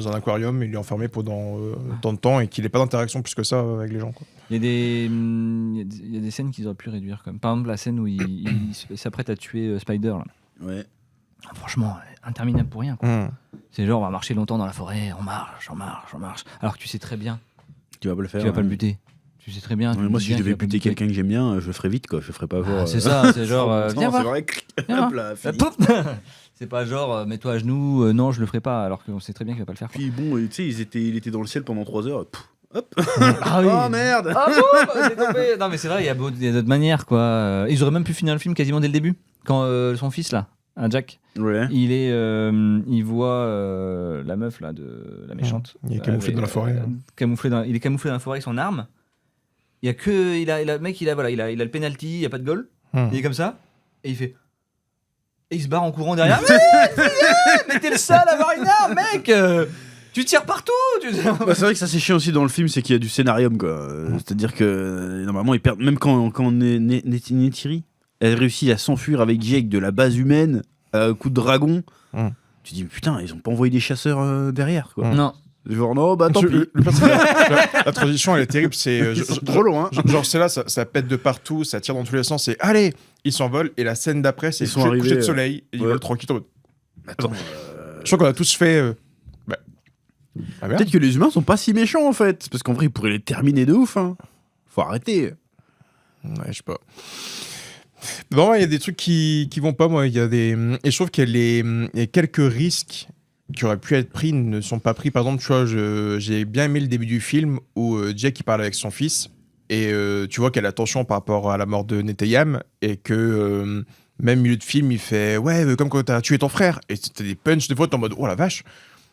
un aquarium, il est enfermé pendant tant de temps et qu'il n'ait pas d'interaction plus que ça avec les gens, quoi. Il y a des scènes qu'ils auraient pu réduire, comme par exemple la scène où il s'apprête à tuer Spider. Là. Ouais. Franchement, interminable pour rien, quoi. C'est genre, on va marcher longtemps dans la forêt, on marche. Alors que tu sais très bien, Tu vas pas le faire. tu vas pas le buter. Tu sais très bien. Ouais, moi, si je devais buter quelqu'un que j'aime bien, je le ferais vite, quoi. Je le ferais pas voir. C'est ça, c'est genre, viens voir. C'est vrai. Viens Hop là, fini. Pouf. C'est pas genre, mets-toi à genoux, non, je le ferai pas, alors qu'on sait très bien qu'il va pas le faire. Quoi. Puis bon, tu sais, il était dans le ciel pendant 3 heures. Hop. Ah oui. Oh merde. Ah bon, c'est tombé. Non, mais c'est vrai, il y a d'autres manières, quoi. Ils auraient même pu finir le film quasiment dès le début, quand son fils, là, Jack, Ouais. il voit la meuf, là, de la méchante. Il est camouflé dans la forêt. Il est camouflé dans la forêt avec son arme. Il y a que. Le mec, il a le penalty, il n'y a pas de goal. Il est comme ça, et il fait. Et il se barre en courant derrière. Mais t'es le seul à avoir une arme, mec. Tu tires partout. Bah, c'est vrai que ça c'est chiant aussi dans le film, c'est qu'il y a du scénarium, quoi. C'est-à-dire que normalement ils perdent, même quand Neytiri, elle réussit à s'enfuir avec Jake de la base humaine à coup de dragon. Tu dis putain, ils ont pas envoyé des chasseurs derrière, quoi. Non. Genre non, bah tant pis. La transition elle est terrible, c'est trop loin. Genre c'est là, ça pète de partout, ça tire dans tous les sens, et allez, ils s'envolent, et la scène d'après c'est coucher de soleil, et ils volent tranquille. Attends, je crois qu'on a tous fait. peut-être que les humains sont pas si méchants en fait, parce qu'en vrai ils pourraient les terminer de ouf. Hein. Faut arrêter. Ouais, je sais pas. Non, il y a des trucs qui vont pas, moi. Il y a des et je trouve qu'il y a quelques risques qui auraient pu être pris ne sont pas pris. Par exemple, tu vois, j'ai bien aimé le début du film où Jack il parle avec son fils et tu vois qu'il a attention par rapport à la mort de Neteyam et que même milieu de film il fait ouais comme quand t'as tué ton frère et t'as des punchs des fois t'es en mode oh la vache.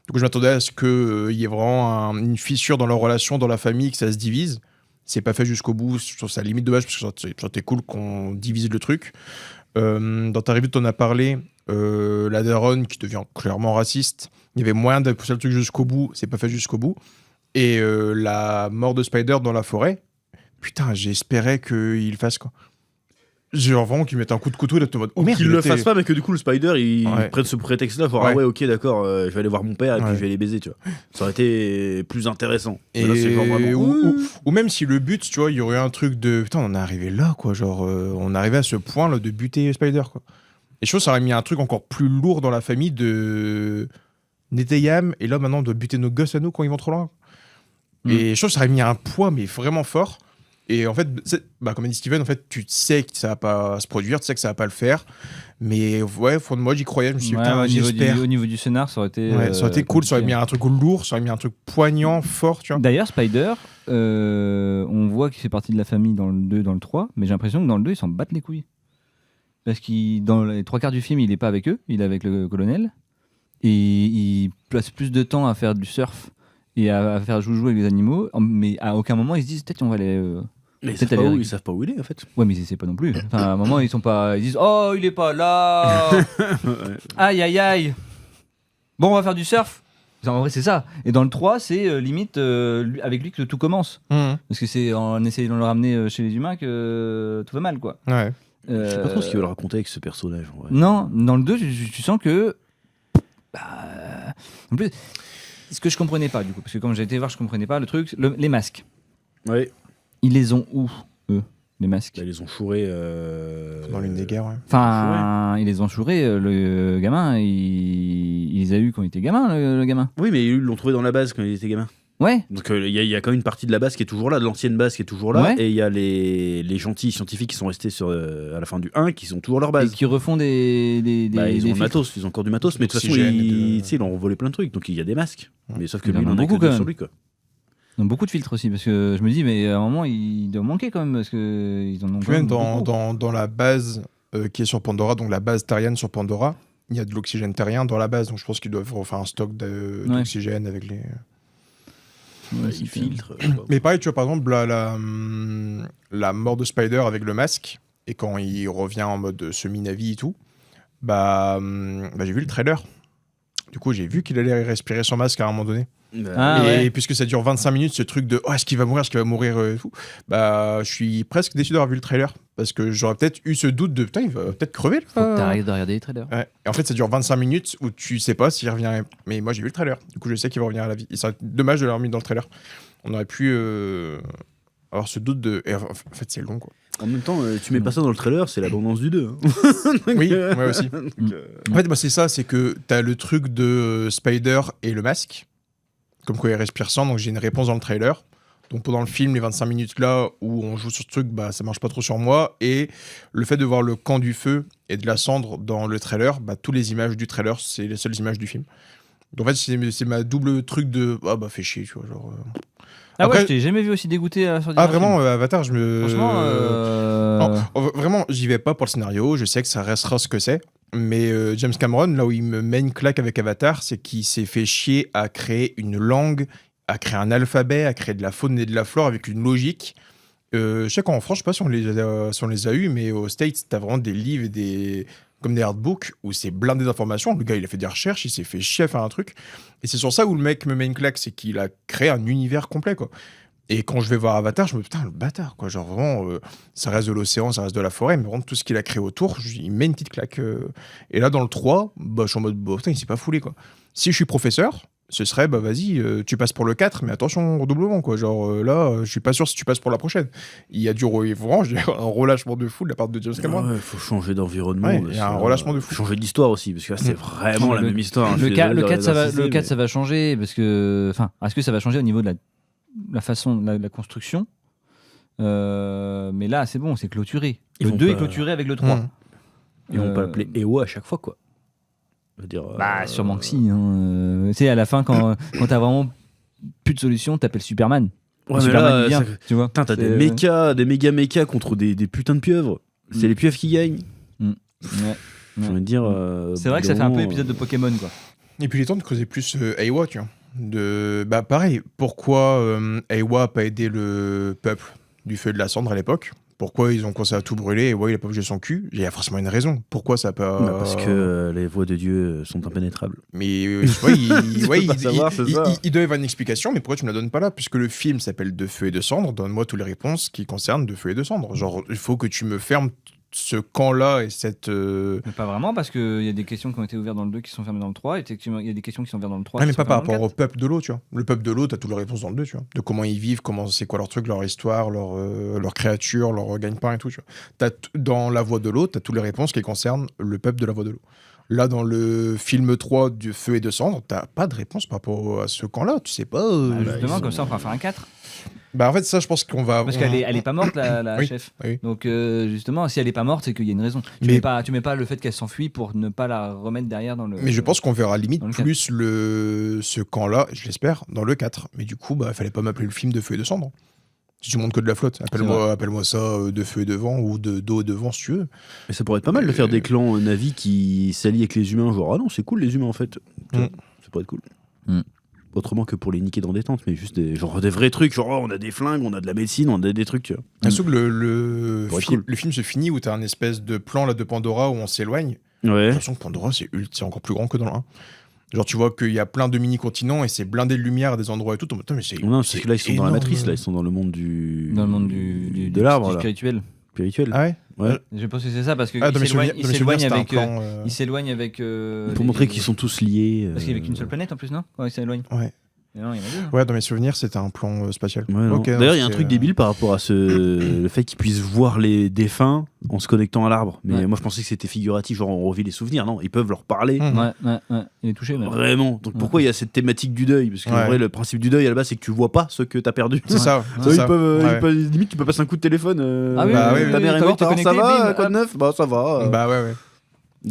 Du coup, je m'attendais à ce qu'il y ait vraiment une fissure dans leur relation, dans la famille, que ça se divise. C'est pas fait jusqu'au bout. Je trouve ça limite dommage parce que c'était cool qu'on divise le truc. Dans ta review, t'en as parlé. La daronne qui devient clairement raciste. Il y avait moyen de pousser le truc jusqu'au bout. C'est pas fait jusqu'au bout. Et la mort de Spider dans la forêt. Putain, j'espérais qu'il fasse quoi. Genre vraiment qu'il mette un coup de couteau et là tu en mode oh merde, qu'il le fasse pas mais que du coup le Spider il prenne ce prétexte là pour ah ouais ok d'accord je vais aller voir mon père et puis je vais les baiser tu vois. Ça aurait été plus intéressant. Et là, c'est vraiment... ou même si le but tu vois il y aurait un truc de putain on est arrivé là quoi genre on est arrivé à ce point là de buter Spider quoi. Et je trouve que ça aurait mis un truc encore plus lourd dans la famille de Neteyam et là maintenant de buter nos gosses à nous quand ils vont trop loin. Et je trouve que ça aurait mis un poids mais vraiment fort. Et en fait, comme a dit Steven, en fait, tu sais que ça va pas se produire, tu sais que ça va pas le faire. Mais ouais, au fond de moi, j'y croyais. Je me suis dit, putain, j'espère. Au niveau du scénar, ça aurait été. Ça aurait été cool, ça aurait mis un truc lourd, ça aurait mis un truc poignant, fort, tu vois. D'ailleurs, Spider, on voit qu'il fait partie de la famille dans le 2, dans le 3, mais j'ai l'impression que dans le 2, ils s'en battent les couilles. Parce que dans les 3 quarts du film, il est pas avec eux, il est avec le colonel. Et il passe plus de temps à faire du surf et à faire joujou avec les animaux, mais à aucun moment ils se disent peut-être on va aller. Mais ils savent pas où il est en fait. Ouais, mais ils essaient pas non plus. Enfin, à un moment ils disent oh il est pas là. Aïe aïe aïe. Bon on va faire du surf. En vrai c'est ça. Et dans le 3 c'est limite avec lui que tout commence. Parce que c'est en essayant de le ramener chez les humains que tout va mal quoi. Ouais. Je sais pas trop ce qu'ils veulent raconter avec ce personnage. En vrai. Non, dans le 2 tu sens que en plus ce que je comprenais pas du coup parce que quand j'ai été voir je comprenais pas le truc les masques. Ouais. Ils les ont où eux les masques? Ils les ont chourés dans l'une des guerres. Ouais. Enfin, ils les ont chourés le gamin il les a eu quand il était gamin le gamin. Oui, mais ils l'ont trouvé dans la base quand il était gamin. Ouais. Donc il y a quand même une partie de la base qui est toujours là, de l'ancienne base qui est toujours là, ouais. Et il y a les gentils scientifiques qui sont restés à la fin du 1 qui sont toujours leur base. Et qui refont des ils ont le matos, ils ont encore du matos, mais de toute façon ils ont volé plein de trucs, donc il y a des masques. Mais sauf que lui, il en a beaucoup sur lui quoi. Ils ont beaucoup de filtres aussi, parce que je me dis, mais à un moment, il doit manquer quand même, parce qu'ils en ont quand même beaucoup. dans la base qui est sur Pandora, donc la base terrienne sur Pandora, il y a de l'oxygène terrien dans la base, donc je pense qu'ils doivent refaire un stock d'oxygène avec les... ils filtrent. Mais pareil, tu vois, par exemple, la mort de Spider avec le masque, et quand il revient en mode semi-navi et tout, j'ai vu le trailer. Du coup, j'ai vu qu'il allait respirer son masque à un moment donné. Ah, et ouais. puisque ça dure 25 minutes, ce truc de est-ce qu'il va mourir, est-ce qu'il va mourir et tout, bah, je suis presque déçu d'avoir vu le trailer. Parce que j'aurais peut-être eu ce doute de putain, il va peut-être crever. Là. Faut que t'arrêtes de regarder les trailers. Ouais. Et en fait, ça dure 25 minutes où tu sais pas s'il revient. Mais moi, j'ai vu le trailer. Du coup, je sais qu'il va revenir à la vie. Et ça serait dommage de l'avoir mis dans le trailer. On aurait pu avoir ce doute de. Et en fait, c'est long, quoi. En même temps, tu mets pas ça dans le trailer, c'est l'abondance du 2. Oui, moi aussi. En fait, moi, c'est ça, c'est que t'as le truc de Spider et le masque. Comme quoi il respire sans, donc j'ai une réponse dans le trailer. Donc pendant le film, les 25 minutes là où on joue sur ce truc, bah ça marche pas trop sur moi. Et le fait de voir le camp du feu et de la cendre dans le trailer, bah toutes les images du trailer, c'est les seules images du film. Donc en fait, c'est ma double truc de bah fais chier, tu vois. Genre, Ah Après- ouais, je t'ai jamais vu aussi dégoûté sur Ah vraiment, Avatar, je me. Franchement, Non, vraiment, j'y vais pas pour le scénario. Je sais que ça restera ce que c'est. Mais James Cameron, là où il me met une claque avec Avatar, c'est qu'il s'est fait chier à créer une langue, à créer un alphabet, à créer de la faune et de la flore avec une logique. Je sais qu'en France, je sais pas si on les a eu, mais aux States, t'as vraiment des livres et comme des artbooks où c'est blindé d'informations. Le gars, il a fait des recherches, il s'est fait chier à faire un truc. Et c'est sur ça où le mec me met une claque, c'est qu'il a créé un univers complet, quoi. Et quand je vais voir Avatar, je me dis, putain, le bâtard, quoi. Genre, vraiment, ça reste de l'océan, ça reste de la forêt, mais vraiment, tout ce qu'il a créé autour, il met une petite claque. Et là, dans le 3, bah, je suis en mode, bah, putain, il s'est pas foulé, quoi. Si je suis professeur, ce serait, bah, vas-y, tu passes pour le 4, mais attention au redoublement, quoi. Genre, là, je suis pas sûr si tu passes pour la prochaine. Il y a vraiment, je dirais, un relâchement de fou de la part de James Cameron. Ouais, faut changer d'environnement. Ouais, parce il y a un que, relâchement de fou. Changer d'histoire aussi, parce que là, c'est vraiment Non, la le- même histoire. hein, je Le suis 4, désolé de le 4, mais- ça va changer parce que. Enfin, est-ce que ça va changer au niveau de la façon, la construction mais là, c'est bon, c'est clôturé. Ils Le vont 2 est pas- clôturé avec le 3. Mmh. Ils vont pas l'appeler EO à chaque fois, quoi. Je veux dire, Bah, sûrement que si. Hein. Tu sais, à la fin, quand t'as vraiment plus de solution, t'appelles Superman. Ouais, mais Superman, là, il vient, ça- tu vois. putain, t'as C'est- des méga mécas contre des putains de pieuvres. C'est Mm. les pieuvres qui gagnent. Ouais. J'ai envie de dire. C'est vrai que ça fait un peu épisode de Pokémon, quoi. Et puis il est temps de creuser plus Aiwa, tu vois. Bah pareil, pourquoi Aiwa a pas aidé le peuple du feu et de la cendre à l'époque? Pourquoi ils ont commencé à tout brûler et Aiwa il a pas bougé son cul? Il y a forcément une raison. Pourquoi ça a pas... Bah, parce que les voies de Dieu sont impénétrables. Mais je sais pas, peux pas savoir, c'est ça. il doit y avoir une explication, mais pourquoi tu me la donnes pas là? Puisque le film s'appelle De feu et de cendre, donne-moi toutes les réponses qui concernent De feu et de cendre. Genre, il faut que tu me fermes ce camp-là et cette... Mais pas vraiment, parce qu'il y a des questions qui ont été ouvertes dans le 2 qui sont fermées dans le 3. Et effectivement, il y a des questions qui sont ouvertes dans le 3. Ouais, mais qui pas sont par fermées dans rapport le au peuple de l'eau, tu vois. Le peuple de l'eau, t'as toutes les réponses dans le 2, tu vois. De comment ils vivent, comment c'est quoi leur truc, leur histoire, leur créature, leur gagne-pain et tout, tu vois. Dans La Voix de l'eau, t'as toutes les réponses qui concernent le peuple de La Voix de l'eau. Là, dans le film 3 du Feu et de Cendre, t'as pas de réponse par rapport à ce camp-là, tu sais pas. quatre. Bah, justement, ils comme sont- ça, on va faire un 4. Bah, en fait, ça, je pense qu'on va. Parce qu'elle est pas morte, la Oui, chef. oui. Donc, justement, si elle est pas morte, c'est qu'il y a une raison. Mais- Tu mets pas le fait qu'elle s'enfuit pour ne pas la remettre derrière dans le. Mais je pense qu'on verra limite dans le plus ce camp-là, je l'espère, dans le 4. Mais du coup, bah, fallait pas m'appeler le film De Feu et de Cendre. Si tu montres que de la flotte, appelle-moi ça De Feu et de Vent ou d'eau et de vent si tu veux. Mais ça pourrait être pas mal de faire des clans Navi qui s'allient avec les humains. Genre, ah non, c'est cool les humains en fait. Tu vois, ça pourrait être cool. Mm. Autrement que pour les niquer dans des tentes, mais juste des vrais trucs. Genre, oh, on a des flingues, on a de la médecine, on a des trucs, tu vois. Sauf que le Ouais, cool. film se finit où t'as un espèce de plan là de Pandora où on s'éloigne. J'ai Ouais. l'impression que Pandora, c'est encore plus grand que dans le 1. Genre, tu vois qu'il y a plein de mini-continents et c'est blindé de lumière à des endroits et tout. Putain, mais c'est Non, parce que là, ils sont dans la énorme. matrice, là, ils sont dans le monde du. Dans le monde de l'arbre, là. spirituel. Spirituel. Ah ouais. Ouais. Je pense que c'est ça, parce qu'il Ah, dans mes souvenirs, s'éloigne c'était un avec. plan. Il s'éloigne avec. Pour montrer qu'ils sont tous liés. Parce qu'il n'y avait qu'une seule planète en plus, non? Quand il s'éloigne. Ouais. Et non, il y en a deux. hein. Ouais, dans mes souvenirs, c'était un plan spatial. Ouais, non. Ok, non, D'ailleurs, il y a un c'était, truc débile par rapport à le fait qu'ils puissent voir les défunts en se connectant à l'arbre. Mais Ouais. moi, je pensais que c'était figuratif, genre on revit les souvenirs. Non, ils peuvent leur parler. Mhm. Ouais. Il est touché, même. Vraiment. Donc pourquoi il y a cette thématique du deuil? Parce qu'en Ouais. vrai, le principe du deuil à la base, c'est que tu vois pas ce que t'as perdu. C'est ça. Ça, c'est ils ça. peuvent, Ouais. limite, tu peux passer un coup de téléphone. Ah oui, Bah oui, ta oui, mère est t'as morte, envie de te alors ça connecter, va, bim, quoi de hop. neuf? Bah ça va. Bah ouais.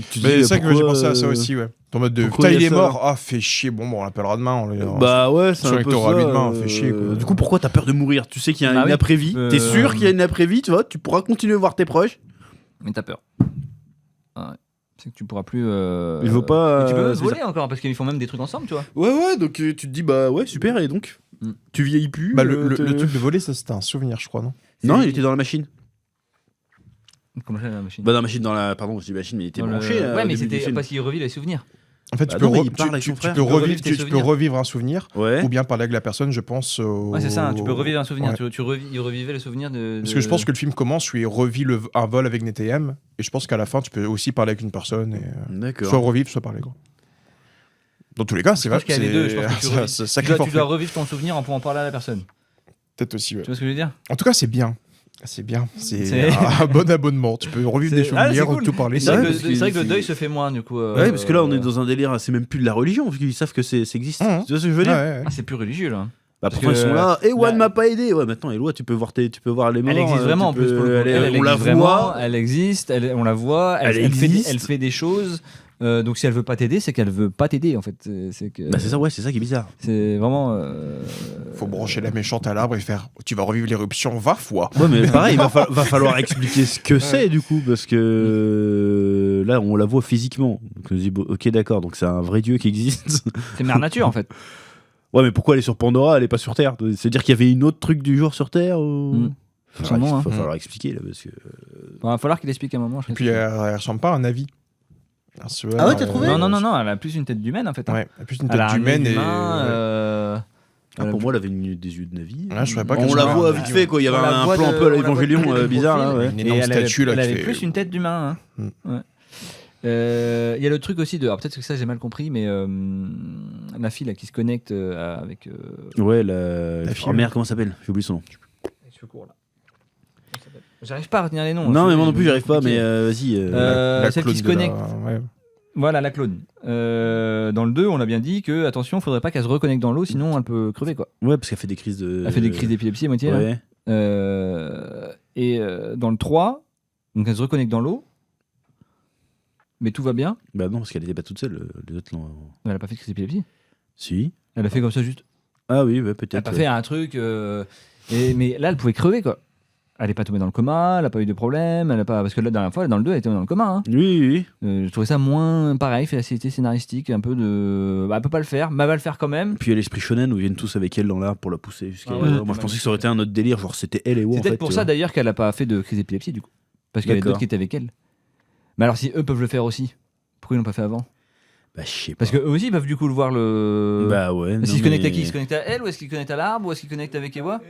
Tu Mais dis, c'est vrai que j'ai pourquoi, pensé à ça aussi, ouais. En mode de pourquoi putain, il y il a est ça mort. Ah, fait chier. Bon, on l'appellera demain. Bah ouais, c'est Sur un les peu Torah ça. 8 demain, fait chier, quoi. Du coup, pourquoi t'as peur de mourir? Tu sais qu'il y a Bah une oui. après-vie. T'es sûr qu'il y a une après-vie, tu vois? Tu pourras continuer à voir tes proches. Mais t'as peur. Ah ouais. C'est que tu pourras plus. Il faut pas. Mais tu peux c'est voler encore, parce qu'ils font même des trucs ensemble, tu vois. Ouais, donc tu te dis, bah ouais, super, et donc Mm. tu vieillis plus. Bah, le truc de voler, ça c'était un souvenir, je crois, non? Non, il était dans la machine. Comment ça, la machine? Bah, dans la machine, Pardon, je dis machine, mais il était Dans le- branché. Ouais, mais c'était parce qu'il revit les souvenirs. En fait, Bah non, mais il parle avec son frère. tu peux revivre un souvenir, Ouais. ou bien parler avec la personne, je pense. Ouais, c'est ça, hein, tu peux revivre un souvenir. Ouais. Il revivait le souvenir de. Parce que je pense que le film commence où il revit un vol avec NTM, et je pense qu'à la fin, tu peux aussi parler avec une personne, et D'accord. soit revivre, soit parler. Quoi. Dans tous les cas, c'est Je pense qu'il y a les deux. Je pense que tu dois forfait. revivre ton souvenir en pouvant parler à la personne. Peut-être aussi, ouais. Tu vois ce que je veux dire? En tout cas, c'est bien. C'est bien. C'est C'est- un bon abonnement. Tu peux revivre des C'est souvenirs, cool. tout parler. C'est Ouais, vrai, parce que c'est vrai que le c'est- deuil se fait moins du coup. Ouais, parce que là, on est dans un délire, c'est même plus de la religion, parce qu'ils savent que ça existe. Mhm. Tu vois ce que je veux dire? Ouais, ouais. Ah, c'est plus religieux là. Bah, Parce pourtant, ils que sont là. Ewan la- m'a pas aidé. Ouais, maintenant, Eloi, tu peux voir les morts. Elle existe vraiment en tu plus. Pour le peux- coup. elle- Elle on la existe vraiment, voit. elle existe, on la voit, Elle elle existe. fait des choses. Donc si elle veut pas t'aider, c'est qu'elle veut pas t'aider en fait. C'est que Bah, c'est ça, ouais, c'est ça qui est bizarre. c'est vraiment. Faut brancher la méchante à l'arbre et faire tu vas revivre l'éruption 20 fois. Ouais, mais pareil, va falloir expliquer ce que c'est du coup, parce que là, on la voit physiquement. Donc, on se dit, bon, ok, d'accord, donc c'est un vrai dieu qui existe. C'est mère nature en fait. Ouais, mais pourquoi elle est sur Pandora, elle est pas sur Terre? C'est-à-dire qu'il y avait une autre truc du genre sur Terre ou... Mm. Faudra- Sûrement, hein. va falloir expliquer là, parce que. Il va falloir qu'il explique à un moment. Je Et puis elle ressemble pas à un Navi. Ah ouais, t'as trouvé Non, elle a plus une tête d'humaine en fait. hein. Ouais, elle a plus une Elle a tête un d'humaine nez et. humain, Ah, pour moi, elle avait des yeux de Navi. Ouais, je savais pas qu'elle On la soit voit un vite Navi, fait, quoi. Il y avait On la un voit plan un de- peu à on la voit l'Évangélion de bizarre là. profil. Ouais. Une Et énorme elle avait, statue là elle qui avait fait- plus une tête d'humain. Hein. Mm. Ouais. Il y a le truc aussi de. Alors peut-être que ça j'ai mal compris, mais la fille là qui se connecte avec. Ouais, la fille, oh, merde, comment ça s'appelle? J'ai oublié son nom. les secours là. J'arrive pas à retenir les noms. Non, hein, mais c'est- moi non plus, j'arrive pas, compliqué. mais vas-y. La celle qui clone se de la- connecte. ouais. Voilà, la clone. Dans le 2, on a bien dit que, attention, faudrait pas qu'elle se reconnecte dans l'eau, sinon elle peut crever, quoi. Ouais, parce qu'elle fait des crises de. Elle fait des crises d'épilepsie à moitié, là. Ouais. Dans le 3, donc elle se reconnecte dans l'eau, mais tout va bien. Bah non, parce qu'elle était pas toute seule. Les autres l'ont. Mais elle a pas fait de crise d'épilepsie. Si. Elle a fait comme ça juste. Ah oui, ouais, Elle a peut-être. pas fait un truc. Mais là, elle pouvait crever, quoi. Elle est pas tombée dans le coma, elle a pas eu de problème, elle a pas. Parce que la dernière fois, dans le 2, elle était dans le coma. Hein. Oui, oui. Je trouvais ça moins pareil, facilité scénaristique, un peu de. Bah, elle peut pas le faire, mais elle va le faire quand même. Puis il y a l'esprit shonen où ils viennent tous avec elle dans l'arbre pour la pousser jusqu'à. Ah ouais, Moi, je pensais que ça aurait été un autre délire, genre c'était elle et Ewa. C'est en peut-être fait, pour tu ça vois. d'ailleurs qu'elle a pas fait de crise d'épilepsie du coup. Parce qu'il y avait D'accord. d'autres qui étaient avec elle. Mais alors si eux peuvent le faire aussi, pourquoi ils l'ont pas fait avant? Bah, je sais pas. Parce qu'eux aussi ils peuvent du coup le voir le. Bah ouais. Mais non, s'ils se connectent à mais- qui? Ils se connectent à elle ou est-ce qu'ils se connectent à l'arbre ou est-ce qu'ils se connectent avec Ewa?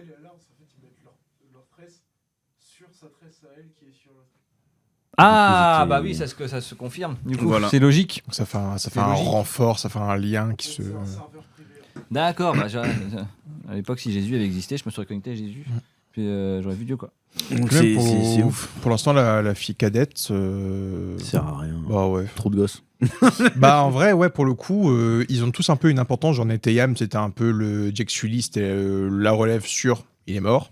Ah C'est- bah oui, ça se confirme. Du coup, Voilà. c'est logique. Donc ça fait un C'est un logique. renfort, ça fait un lien qui se. D'accord. Bah, à l'époque, si Jésus avait existé, je me serais connecté à Jésus. Puis j'aurais vu Dieu quoi. Donc Même c'est ouf. Pour l'instant, la fille cadette. Ça sert à rien. Bah ouais. Trop de gosses. Bah en vrai, ouais, pour le coup, ils ont tous un peu une importance. J'en étais Yam, c'était un peu le Jack Sully, c'était la relève sur il est mort.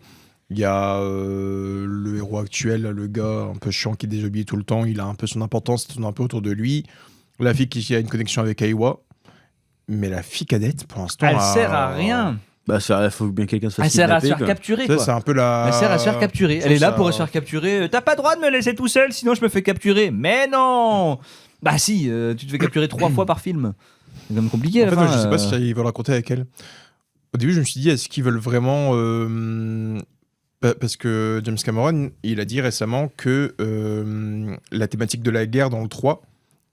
Il y a le héros actuel, le gars un peu chiant qui désobéit tout le temps, il a un peu son importance, ça tourne un peu autour de lui. La fille qui a une connexion avec Aiwa. Mais la fille cadette, pour l'instant. Elle sert à rien. Bah, ça, faut bien que quelqu'un se fasse Elle sert à se kidnapper, faire quoi. capturer Ça, quoi. c'est un peu la. Elle sert à se faire capturer. Je Elle est trouve là ça- pour se faire capturer. T'as pas le droit de me laisser tout seul, sinon je me fais capturer. Mais non. Bah si, tu te fais capturer 3 fois par film. C'est quand même compliqué. En à fait, la moi, fin, je sais pas si ils veulent raconter avec elle. Au début, je me suis dit, est-ce qu'ils veulent vraiment. Parce que James Cameron, il a dit récemment que la thématique de la guerre dans le 3,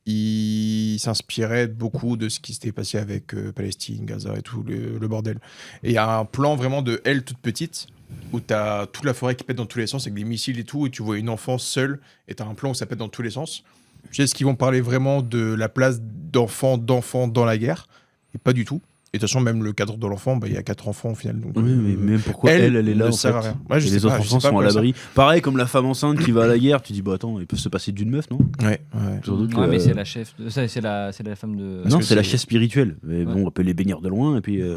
il s'inspirait beaucoup de ce qui s'était passé avec Palestine, Gaza et tout le bordel. Et il y a un plan vraiment de elle toute petite, où t'as toute la forêt qui pète dans tous les sens avec des missiles et tout, et tu vois une enfant seule, et t'as un plan où ça pète dans tous les sens. Je sais, est-ce qu'ils vont parler vraiment de la place d'enfants dans la guerre? Et pas du tout. Et de toute façon, même le cadre de l'enfant, bah, il y a 4 enfants au final. Donc, Oui, mais même pourquoi elle est là ne en sert fait. à rien. Ouais, je Et sais les pas, autres je sais enfants pas sont à quoi ça- l'abri. Pareil comme la femme enceinte qui va à la guerre, tu dis bah attends, ils peuvent se passer d'une meuf, non? Ouais, ouais. Sans doute Ouais, que- mais c'est la chef. C'est la femme de. Non, que c'est la c'est- chaise spirituelle. Mais bon, on peut les bénir de loin et puis. Ouais,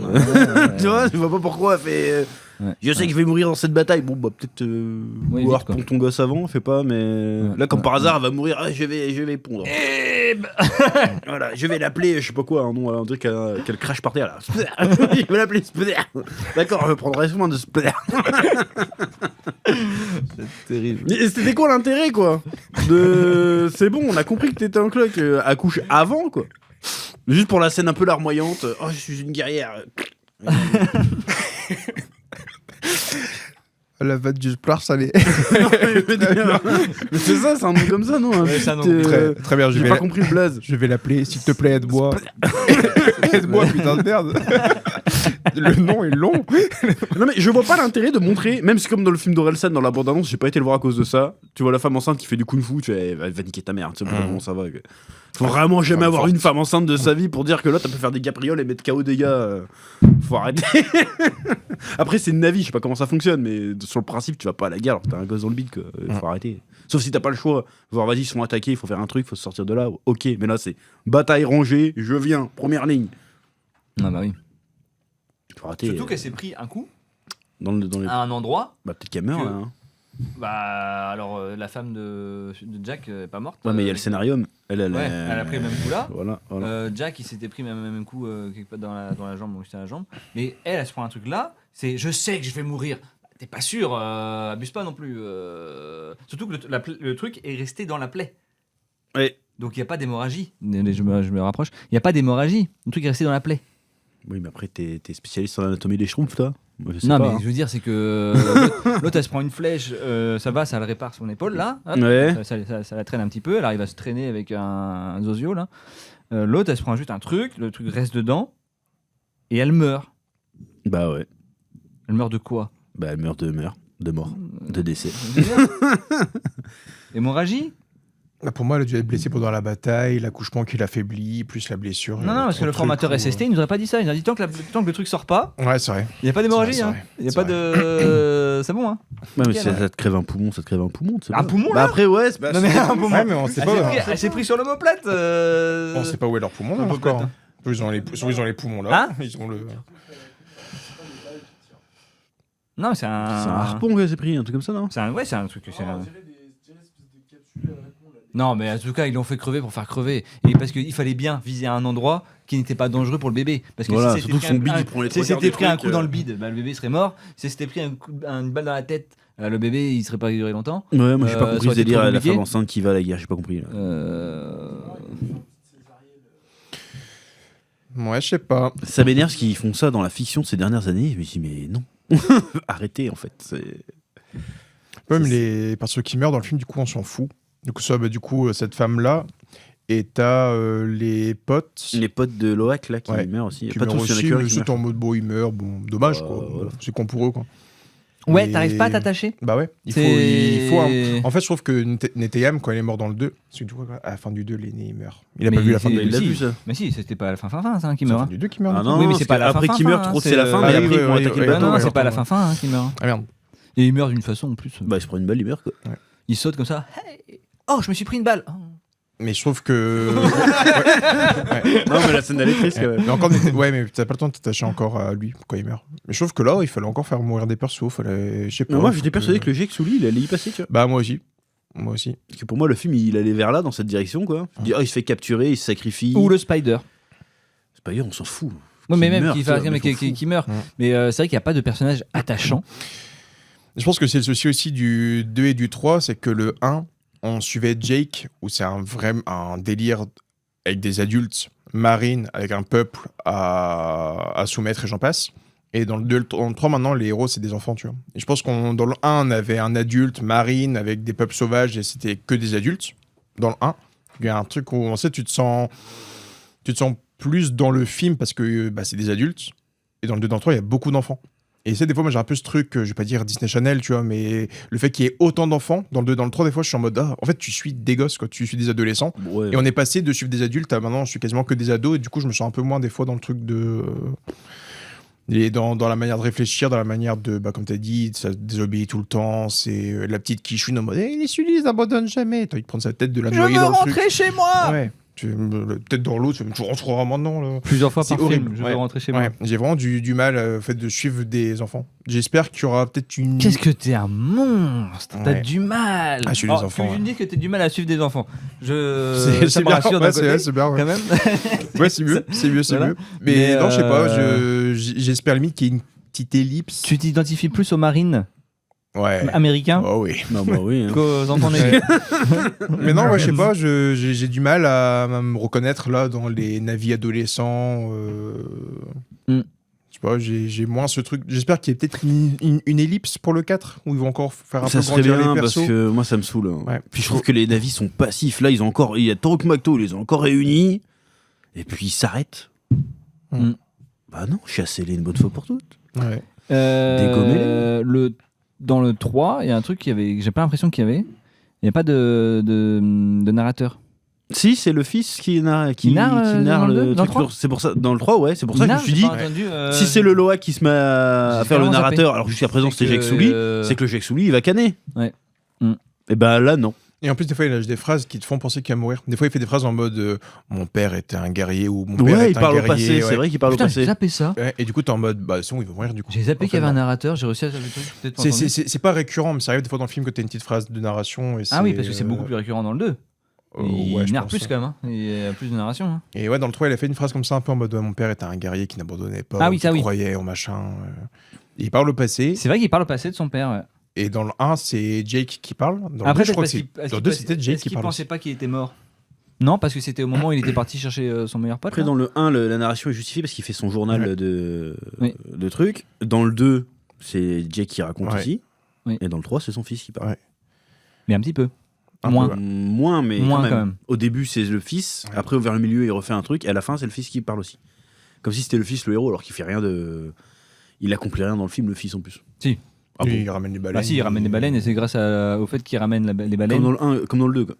Tu vois, je vois pas pourquoi elle fait. ouais. Je sais que je vais mourir dans cette bataille. Bon, bah peut-être Oui, voir vite, quoi. pour ton gosse avant, fais pas, mais là, comme ouais. par hasard, elle va mourir. Ah, je vais pondre. Voilà, je vais l'appeler, je sais pas quoi, un nom, un truc qu'elle crache par terre là. Je vais l'appeler Spudder. D'accord, je prendrai soin de Spudder. C'est terrible. Mais c'était quoi l'intérêt, quoi de... C'est bon, on a compris que t'étais un clock. Accouche avant, quoi. Juste pour la scène un peu larmoyante. Oh, je suis une guerrière. La vanne du pleur salé. Mais c'est ça, c'est un nom comme ça, non? Ouais, c'est un nom. Très bien, J'ai pas compris le blaze. je vais l'appeler, s'il te plaît, aide-moi. Aide-moi, putain de merde. Le nom est long. Non mais je vois pas l'intérêt de montrer, même si comme dans le film d'Orelsan, dans la bande-annonce, j'ai pas été le voir à cause de ça. Tu vois la femme enceinte qui fait du kung-fu, tu fais, va niquer ta mère, tu sais comment ça va. Faut vraiment jamais avoir une femme enceinte de sa vie pour dire que là, t'as pu faire des caprioles et mettre KO des gars. Faut arrêter. Après, c'est une Navi, je sais pas comment ça fonctionne, mais sur le principe, tu vas pas à la guerre alors que t'as un gosse dans le bide, quoi. Faut arrêter. Sauf si t'as pas le choix. Voir, vas-y, ils sont attaqués, il faut faire un truc, faut se sortir de là. Ok, mais là, c'est bataille rangée, je viens, première ligne. Ah bah oui. Faut arrêter. Surtout qu'elle s'est pris un coup Dans les... à un endroit. Bah, peut-être qu'elle meurt, Que- là. Hein. Bah alors la femme de Jack est pas morte. Ouais, mais il y a le scénarium. Elle Ouais, elle a pris le même coup là. Voilà. Jack il s'était pris même coup quelque part dans la jambe, donc c'était la jambe. Mais elle se prend un truc là, c'est je sais que je vais mourir. T'es pas sûr, abuse pas non plus. Surtout que le truc est resté dans la plaie. Ouais. Donc il n'y a pas d'hémorragie. Je me rapproche. Il n'y a pas d'hémorragie. Le truc est resté dans la plaie. Oui, mais après, t'es spécialiste en anatomie des schtroumpfs, toi? Moi, je sais Non, pas, mais hein. je veux dire, c'est que l'autre, elle se prend une flèche, ça va, ça le répare son épaule, là. Hop, Ouais. ça la traîne un petit peu, elle arrive à se traîner avec un zozio, là. L'autre, elle se prend juste un truc, le truc reste dedans, et elle meurt. Bah ouais. Elle meurt de quoi? Bah, elle meurt de mort, de décès. Hémorragie? Bah, pour moi, elle a dû être blessée pendant la bataille, l'accouchement qui l'affaiblit, plus la blessure. Non, parce que le formateur SST, il nous aurait pas dit ça. Il nous a dit tant que le truc sort pas, Ouais, c'est vrai. il n'y a pas d'hémorragie. C'est Hein. vrai, Il n'y a c'est pas vrai. de. C'est bon, hein. Ouais, mais Ok, ça te crève un poumon, tu sais Un pas. poumon, Bah là après, ouais, c'est pas... Non, mais un poumon. Ouais, mais on sait pas. Elle s'est pris sur l'omoplate. On sait pas où est leur poumon, là, L'omoplate, encore. hein. Ils ont les poumons là. Hein Ils ont le. Non, c'est un. C'est un harpon que c'est pris, un truc comme ça, non? C'est un truc. Non, mais en tout cas, ils l'ont fait crever pour faire crever. Et parce qu'il fallait bien viser à un endroit qui n'était pas dangereux pour le bébé. Parce que Voilà, si surtout que son bide, il prend les si trois quarts c'était des pris un trucs, coup dans le bide, bah, le bébé serait mort. Si c'était pris une balle dans la tête, le bébé, il serait pas duré longtemps. Ouais, moi j'ai pas Ça compris aurait ce été délire trop à la compliqué. femme enceinte qui va à la guerre, j'ai pas compris. Là. Ouais, je sais pas. Ça m'énerve qu'ils font ça dans la fiction de ces dernières années. Je me dis, mais non. Arrêtez en fait. Même les persos qui meurent dans le film, du coup, on s'en fout. Du coup, ça, bah, du coup, cette femme-là, et t'as les potes. Les potes de Loak là qui Ouais, meurent aussi. qui Pas meurent tous, il y en a aussi, que un mais qui c'est meurt. en mode bon, ils meurent, bon, dommage quoi. Voilà. C'est con pour eux quoi. Ouais, Et- t'arrives pas à t'attacher. Bah ouais, il C'est- faut En fait, je trouve que Neteyam, quand il est mort dans le 2, parce que du coup, à la fin du 2, l'aîné il meurt. Il a Mais pas vu la fin c'est- du 2. Il l'a si. vu ça. Mais si, c'était pas à la fin, ça hein, qui C'est la meurt. fin hein. du 2 qui meurt. Ah non non, Oui, mais parce c'est pas que la fin, après fin, qu'il meurt, hein, trop c'est c'est la fin, le- mais Ah après oui, ils vont oui, attaquer oui, le Non, non, bateau. c'est pas à la fin qui meurt. Ah merde. Et il meurt d'une façon en plus. Bah il se prend une balle, il meurt quoi. Il saute comme ça. Hey oh, je me suis pris une balle. Oh. Mais je trouve que. Non mais la scène elle est triste quand même. Mais encore, ouais, mais t'as pas le temps de t'attacher encore à lui quand il meurt. Mais je trouve que là, il fallait encore faire mourir des persos. Je sais pas. Mais moi faut j'étais persuadé que le Jake Sully il allait y passer, tu vois. Bah, moi aussi. Moi aussi. Parce que pour moi le film il allait vers là, dans cette direction quoi. Je dis, il se fait capturer, il se sacrifie. Ou le Spider. C'est pas grave, on s'en fout. Oui, mais Qu'il même meurt, qui, tu vois, mais mais qui, on s'en fout. qui meurt. Ouais. Mais c'est vrai qu'il n'y a pas de personnage attachant. Je pense que c'est le souci aussi du 2 et du 3, c'est que le 1, on suivait Jake, où c'est un délire avec des adultes, Marine, avec un peuple à soumettre et j'en passe. Et dans le 2 dans le 3, maintenant, les héros, c'est des enfants, tu vois. Et je pense qu'on dans le 1, on avait un adulte, Marine, avec des peuples sauvages, et c'était que des adultes. Dans le 1, il y a un truc où, en fait, tu te sens plus dans le film parce que bah, c'est des adultes. Et dans le 2, dans le 3, il y a beaucoup d'enfants. Et c'est des fois, moi j'ai un peu ce truc, je vais pas dire Disney Channel, tu vois, mais le fait qu'il y ait autant d'enfants, dans le 2, dans le 3, des fois, je suis en mode, en fait, tu suis des gosses, quoi, tu suis des adolescents. Ouais. Et on est passé de suivre des adultes à maintenant, je suis quasiment que des ados, et du coup, je me sens un peu moins des fois dans le truc de. Et dans la manière de réfléchir, dans la manière de, bah, comme tu as dit, ça désobéit tout le temps, c'est la petite qui chouine en mode, les Sully, ils abandonnent jamais. T'as envie de prendre sa tête, de la Je noyer veux dans le truc. rentrer chez moi. Ouais. Peut-être dans l'autre, tu rentreras maintenant. Là. Plusieurs fois C'est par horrible, film, je ouais. veux rentrer chez moi. Ouais, j'ai vraiment du mal au fait de suivre des enfants. J'espère qu'il y aura peut-être une. Qu'est-ce que t'es un monstre. T'as Ouais. du mal. Ah, je suis des enfants, Tu ouais. me dis que t'as du mal à suivre des enfants. Ça C'est me bien, rassure d'un ouais, côté, c'est bien, ouais. quand même. Ouais, c'est mieux, c'est mieux, c'est Voilà. mieux. Mais non, je sais pas, euh, j'espère limite qu'il y ait une petite ellipse. Tu t'identifies plus aux marines Ouais. américains Oh oui. Non bah oui. Hein. qu'aux enfants négriers. Mais non, ouais, je sais pas, j'ai du mal à me reconnaître là dans les navis adolescents. Mm. sais pas, j'ai moins ce truc. J'espère qu'il y a peut-être une ellipse pour le 4 où ils vont encore faire un Ça peu serait grandir bien les parce persos. que moi ça me saoule. Hein. Ouais. Puis je trouve que les navis sont passifs. Là, il y a Toruk Makto, ils les ont encore réunis. Et puis ils s'arrêtent. Mm. Bah non, chassez-les une bonne fois pour toutes. Ouais. Dans le 3, il y a un truc que j'ai pas l'impression qu'il y avait. Il n'y a pas de narrateur. Si, c'est le fils qui narre dans le deux, dans le truc. 3? C'est pour ça, dans le 3, ouais, c'est pour ça que je me suis dit, si c'est le Loa qui se met à j'ai faire le vraiment narrateur, zappé. alors que jusqu'à présent C'est c'était que, Jake Sully, c'est que le Jake Sully il va canner. Ouais. Et bah là, non. Et en plus, des fois, il lâche des phrases qui te font penser qu'il va mourir. Des fois, il fait des phrases en mode mon père était un guerrier ou mon père Ouais, est il un parle au guerrier. passé, c'est vrai qu'il parle Putain, au j'ai passé. zappé ça. Ouais, et du coup, t'es en mode bah, c'est bon, il va mourir du coup. J'ai zappé qu'il y avait un narrateur, j'ai réussi à zapper le truc. Peut-être pas entendu. C'est pas récurrent, mais ça arrive des fois dans le film que t'as une petite phrase de narration. Et Ah oui, parce que c'est beaucoup plus récurrent dans le 2. Il ouais, je narre pense, plus ouais. quand même, hein. Il y a plus de narration. Hein. Et ouais, dans le 3, il a fait une phrase comme ça, un peu en mode mon père était un guerrier qui n'abandonnait pas, Ah oui, qui ça oui. croyait en machin. Et il parle au passé. C'est vrai qu'il parle au passé de son père. Ouais. Et dans le 1, c'est Jake qui parle. Dans le Après, 2, je crois que est-ce c'est. qu'il- Dans le 2, c'était Jake est-ce qui qu'il parle. pensait aussi. pas qu'il était mort? Non, parce que c'était au moment où il était parti chercher son meilleur pote. Après, là. dans le 1, la narration est justifiée parce qu'il fait son journal Ouais. Oui. de trucs. Dans le 2, c'est Jake qui raconte Ouais. ici. Oui. Et dans le 3, c'est son fils qui parle. Ouais. Mais un petit peu. Un Moins. peu, ouais. Moins, mais Moins, quand quand même. même. Au début, c'est le fils. Ouais. Après, vers le milieu, il refait un truc. Et à la fin, c'est le fils qui parle aussi. Comme si c'était le fils, le héros, alors qu'il fait rien de. Il accomplit rien dans le film, le fils en plus. Si. Ah bon. Il ramène les baleines. Bah si, il ramène les baleines et c'est grâce au fait qu'il ramène les baleines. Comme dans le 1, comme dans le 2. Quoi.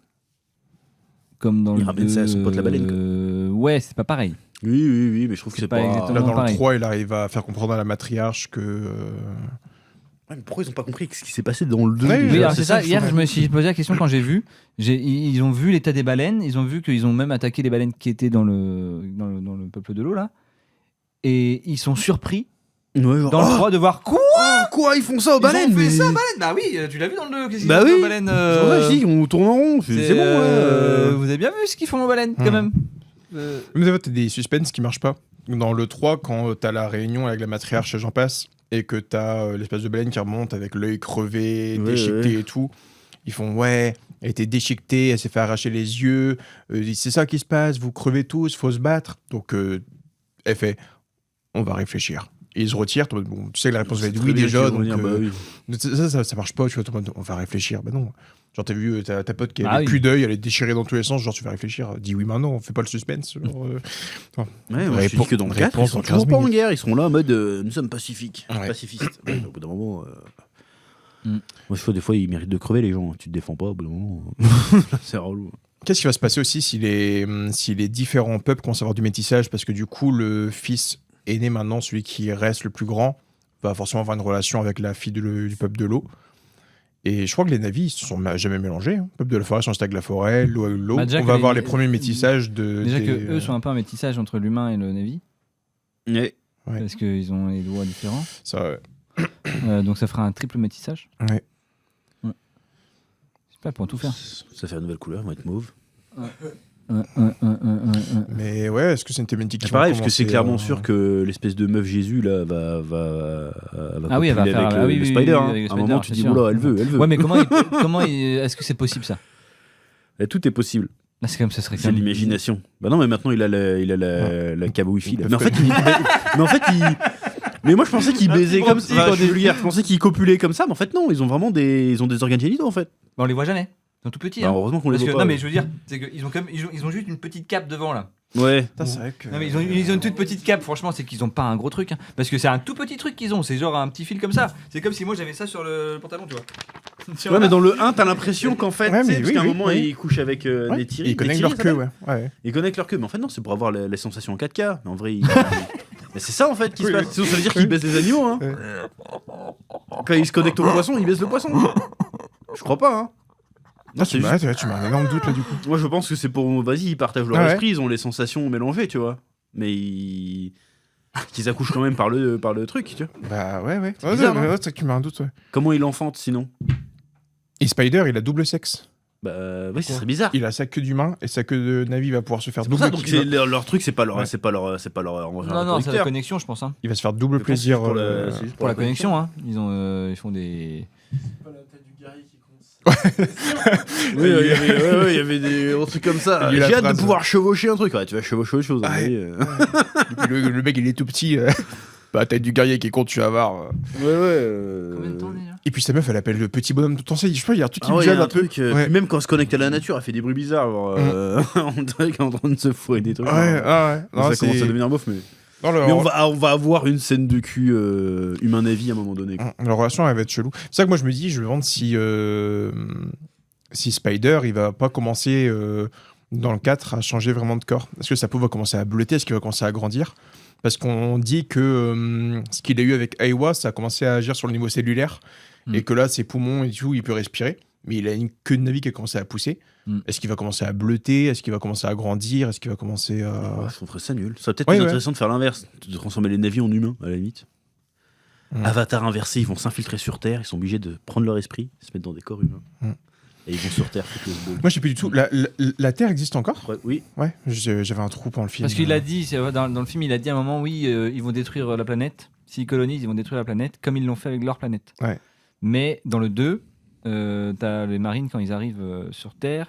Comme dans Il le ramène ça à son pote la baleine, quoi. Ouais, c'est pas pareil. Oui, mais je trouve que C'est c'est pas pas. exactement- Là, dans pareil. le 3, il arrive à faire comprendre à la matriarche que. Ouais, mais pourquoi ils ont pas compris ce qui s'est passé dans le 2 Ouais, déjà Oui, alors c'est ça. je Hier, trouve. je me suis posé la question quand j'ai vu. Ils ont vu l'état des baleines. Ils ont vu qu'ils ont même attaqué les baleines qui étaient dans le peuple de l'eau là. Et ils sont surpris Ouais, genre, dans le oh, 3 de voir quoi. quoi, ils font ça aux baleines Ils ont fait mais- ça aux baleines. Bah oui, tu l'as vu dans le 2. Qu'est-ce qu'ils Bah ont fait oui. aux baleines C'est pour ça que je dis qu'on tourne en rond. C'est bon, ouais. Vous avez bien vu ce qu'ils font aux baleines quand même. Mais des fois, t'as des suspens qui marchent pas. Dans le 3, quand t'as la réunion avec la matriarche et j'en passe, et que t'as l'espèce de baleine qui remonte avec l'œil crevé, Ouais, déchiqueté ouais. et tout, ils font ouais, elle était déchiquetée, elle s'est fait arracher les yeux, c'est ça qui se passe, vous crevez tous, faut se battre. Donc elle fait on va réfléchir. Et ils se retirent, bon, tu sais que la réponse va être oui déjà, donc bah oui. ça marche pas, tu vois, tout le monde, on va réfléchir. Bah non. Genre, t'as vu ta pote qui Ah avait oui. plus d'œil, elle est déchirée dans tous les sens. Genre, tu vas réfléchir. Dis oui maintenant, on fait pas le suspense. Genre, Ouais, moi, je te Réponse- dis que dans le 4, ils réponse sont en toujours 15 pas en minutes. guerre. Ils seront là en mode nous sommes pacifiques, Ouais. pacifistes. Ouais, au bout d'un moment. Mm. Moi, je trouve des fois, ils méritent de crever les gens. Tu te défends pas au bout d'un moment. C'est relou. Qu'est-ce qui va se passer aussi si les différents peuples commencent à avoir du métissage? Parce que du coup, le fils aîné maintenant, celui qui reste le plus grand, va forcément avoir une relation avec la fille du peuple de l'eau. Et je crois que les navis, ils se sont jamais mélangés. Hein. Le peuple de la forêt sont restés avec la forêt, l'eau avec l'eau. Bah, déjà On que va les- avoir les premiers métissages Déjà que eux sont un peu un métissage entre l'humain et le Navy, Ouais. Ouais. parce qu'ils ont les doigts différents. Ça, Donc ça fera un triple métissage. ouais. C'est pas pour tout faire. Ça fait une nouvelle couleur, ils vont être mauve. Mais ouais, est-ce que c'est une thématique qui C'est va pareil, parce que c'est commencer, clairement sûr que l'espèce de meuf Jésus là va Ah oui, elle va copuler faire- avec ah oui, le oui, Spider. oui, hein. avec le À un moment, Spider, tu c'est dis sûr. oula, elle veut. Ouais, mais comment est-ce que c'est possible ça? Et tout est possible. Là, c'est comme ça serait C'est quand même- l'imagination. Bah non, mais maintenant il a la câble Wi-Fi. là. Ils Mais en peuvent fait, mais moi je pensais qu'il baisait comme ça. petit Enfin, quand je suis vulgaire. Je pensais qu'il copulait comme ça, mais en fait non. Ils ont vraiment des organes génitaux en fait. Bah, on les voit jamais. Ils sont tout petits. Bah, hein. heureusement qu'on les Parce voit que- pas. non, mais je veux dire, c'est qu'ils ont, ils ont juste une petite cape devant là. Ouais. Putain, c'est vrai que... Non, mais ils ont une toute petite cape, franchement, c'est qu'ils ont pas un gros truc. Hein. Parce que c'est un tout petit truc qu'ils ont, c'est genre un petit fil comme ça. C'est comme si moi j'avais ça sur le pantalon, tu vois. Tu vois, Ouais, mais dans le 1, t'as l'impression qu'en fait, Ouais, tu sais, mais parce oui, qu'à un oui, moment, oui. ils couchent avec Ouais. Neytiri. Ils connectent leur queue, ouais. Ils connectent leur queue, mais en fait, non, c'est pour avoir les sensations en 4K. Mais en vrai, mais c'est ça en fait qui se Oui. passe. Sinon, ça veut dire qu'ils baissent des animaux. Hein. Ouais. Quand ils se connectent au poisson, ils baissent le poisson. Je crois pas. Hein. Non, c'est Tu juste- m'as un énorme doute là du coup. Moi, je pense que c'est pour. Vas-y, ils partagent leur Ah ouais. esprit, ils ont les sensations mélangées, tu vois. Mais qu'ils accouchent quand même par le truc, tu vois. Bah ouais. Ouais, bizarre, ouais, hein. c'est vrai que tu m'as un doute, ouais. Comment ils l'enfantent sinon? Et Spider, il a double sexe. Bah, oui, ce serait bizarre. Il a sa queue d'humain et sa queue de Navi va pouvoir se faire C'est pour double ça, donc kill. leur truc, c'est pas leur, Ouais. c'est pas leur Non, non, c'est la reproducteur. connexion, je pense. Hein. Il va se faire double Je pense que plaisir. c'est c'est juste Pour la connexion, hein. Ils font des. Oui, il y avait des trucs comme ça. Il y a eu la J'ai hâte de phrase. pouvoir chevaucher un truc. Ouais, tu vas chevaucher autre chose. Ah, mais, Et puis le mec, il est tout petit. Bah, t'as du guerrier qui est con, tu vas voir. Ouais. Combien de temps déjà? Et puis sa meuf, elle appelle le petit bonhomme tout entier. Je sais pas, il y a un truc qui Ah me ouais, y a gêne un un peu. truc. Ouais. Puis même quand on se connecte à la nature, elle fait des bruits bizarres. Genre, on dirait qu'elle est en train de se fourrer des trucs. Ouais, ouais. Non, Ça commence à devenir bof, mais. Non, Mais on va avoir une scène de cul humain Navy à un moment donné. Quoi. leur relation, elle va être chelou. C'est ça que moi, je me dis, je me demande si Spider, il va pas commencer dans le 4 à changer vraiment de corps. Est-ce que sa peau va commencer à bleuter? Est-ce qu'il va commencer à grandir? Parce qu'on dit que ce qu'il a eu avec Aiwa, ça a commencé à agir sur le niveau cellulaire. Et que là, ses poumons et tout, il peut respirer. Mais il a une queue de Navi qui a commencé à pousser. Est-ce qu'il va commencer à bleuter? Est-ce qu'il va commencer à grandir? Est-ce qu'il va commencer à... On ferait ça nul. Ça serait peut-être plus intéressant de faire l'inverse. De transformer les Navy en humains, à la limite. Avatar inversé, ils vont s'infiltrer sur Terre. Ils sont obligés de prendre leur esprit, se mettre dans des corps humains. Et ils vont sur Terre. Moi, je sais plus du tout. La Terre existe encore? Oui. Ouais, j'avais un trou pendant le film. Parce qu'il a dit, dans le film, il a dit à un moment, oui, ils vont détruire la planète. S'ils colonisent, ils vont détruire la planète, comme ils l'ont fait avec leur planète. Ouais. Mais dans le 2, t'as les marines, quand ils arrivent sur Terre,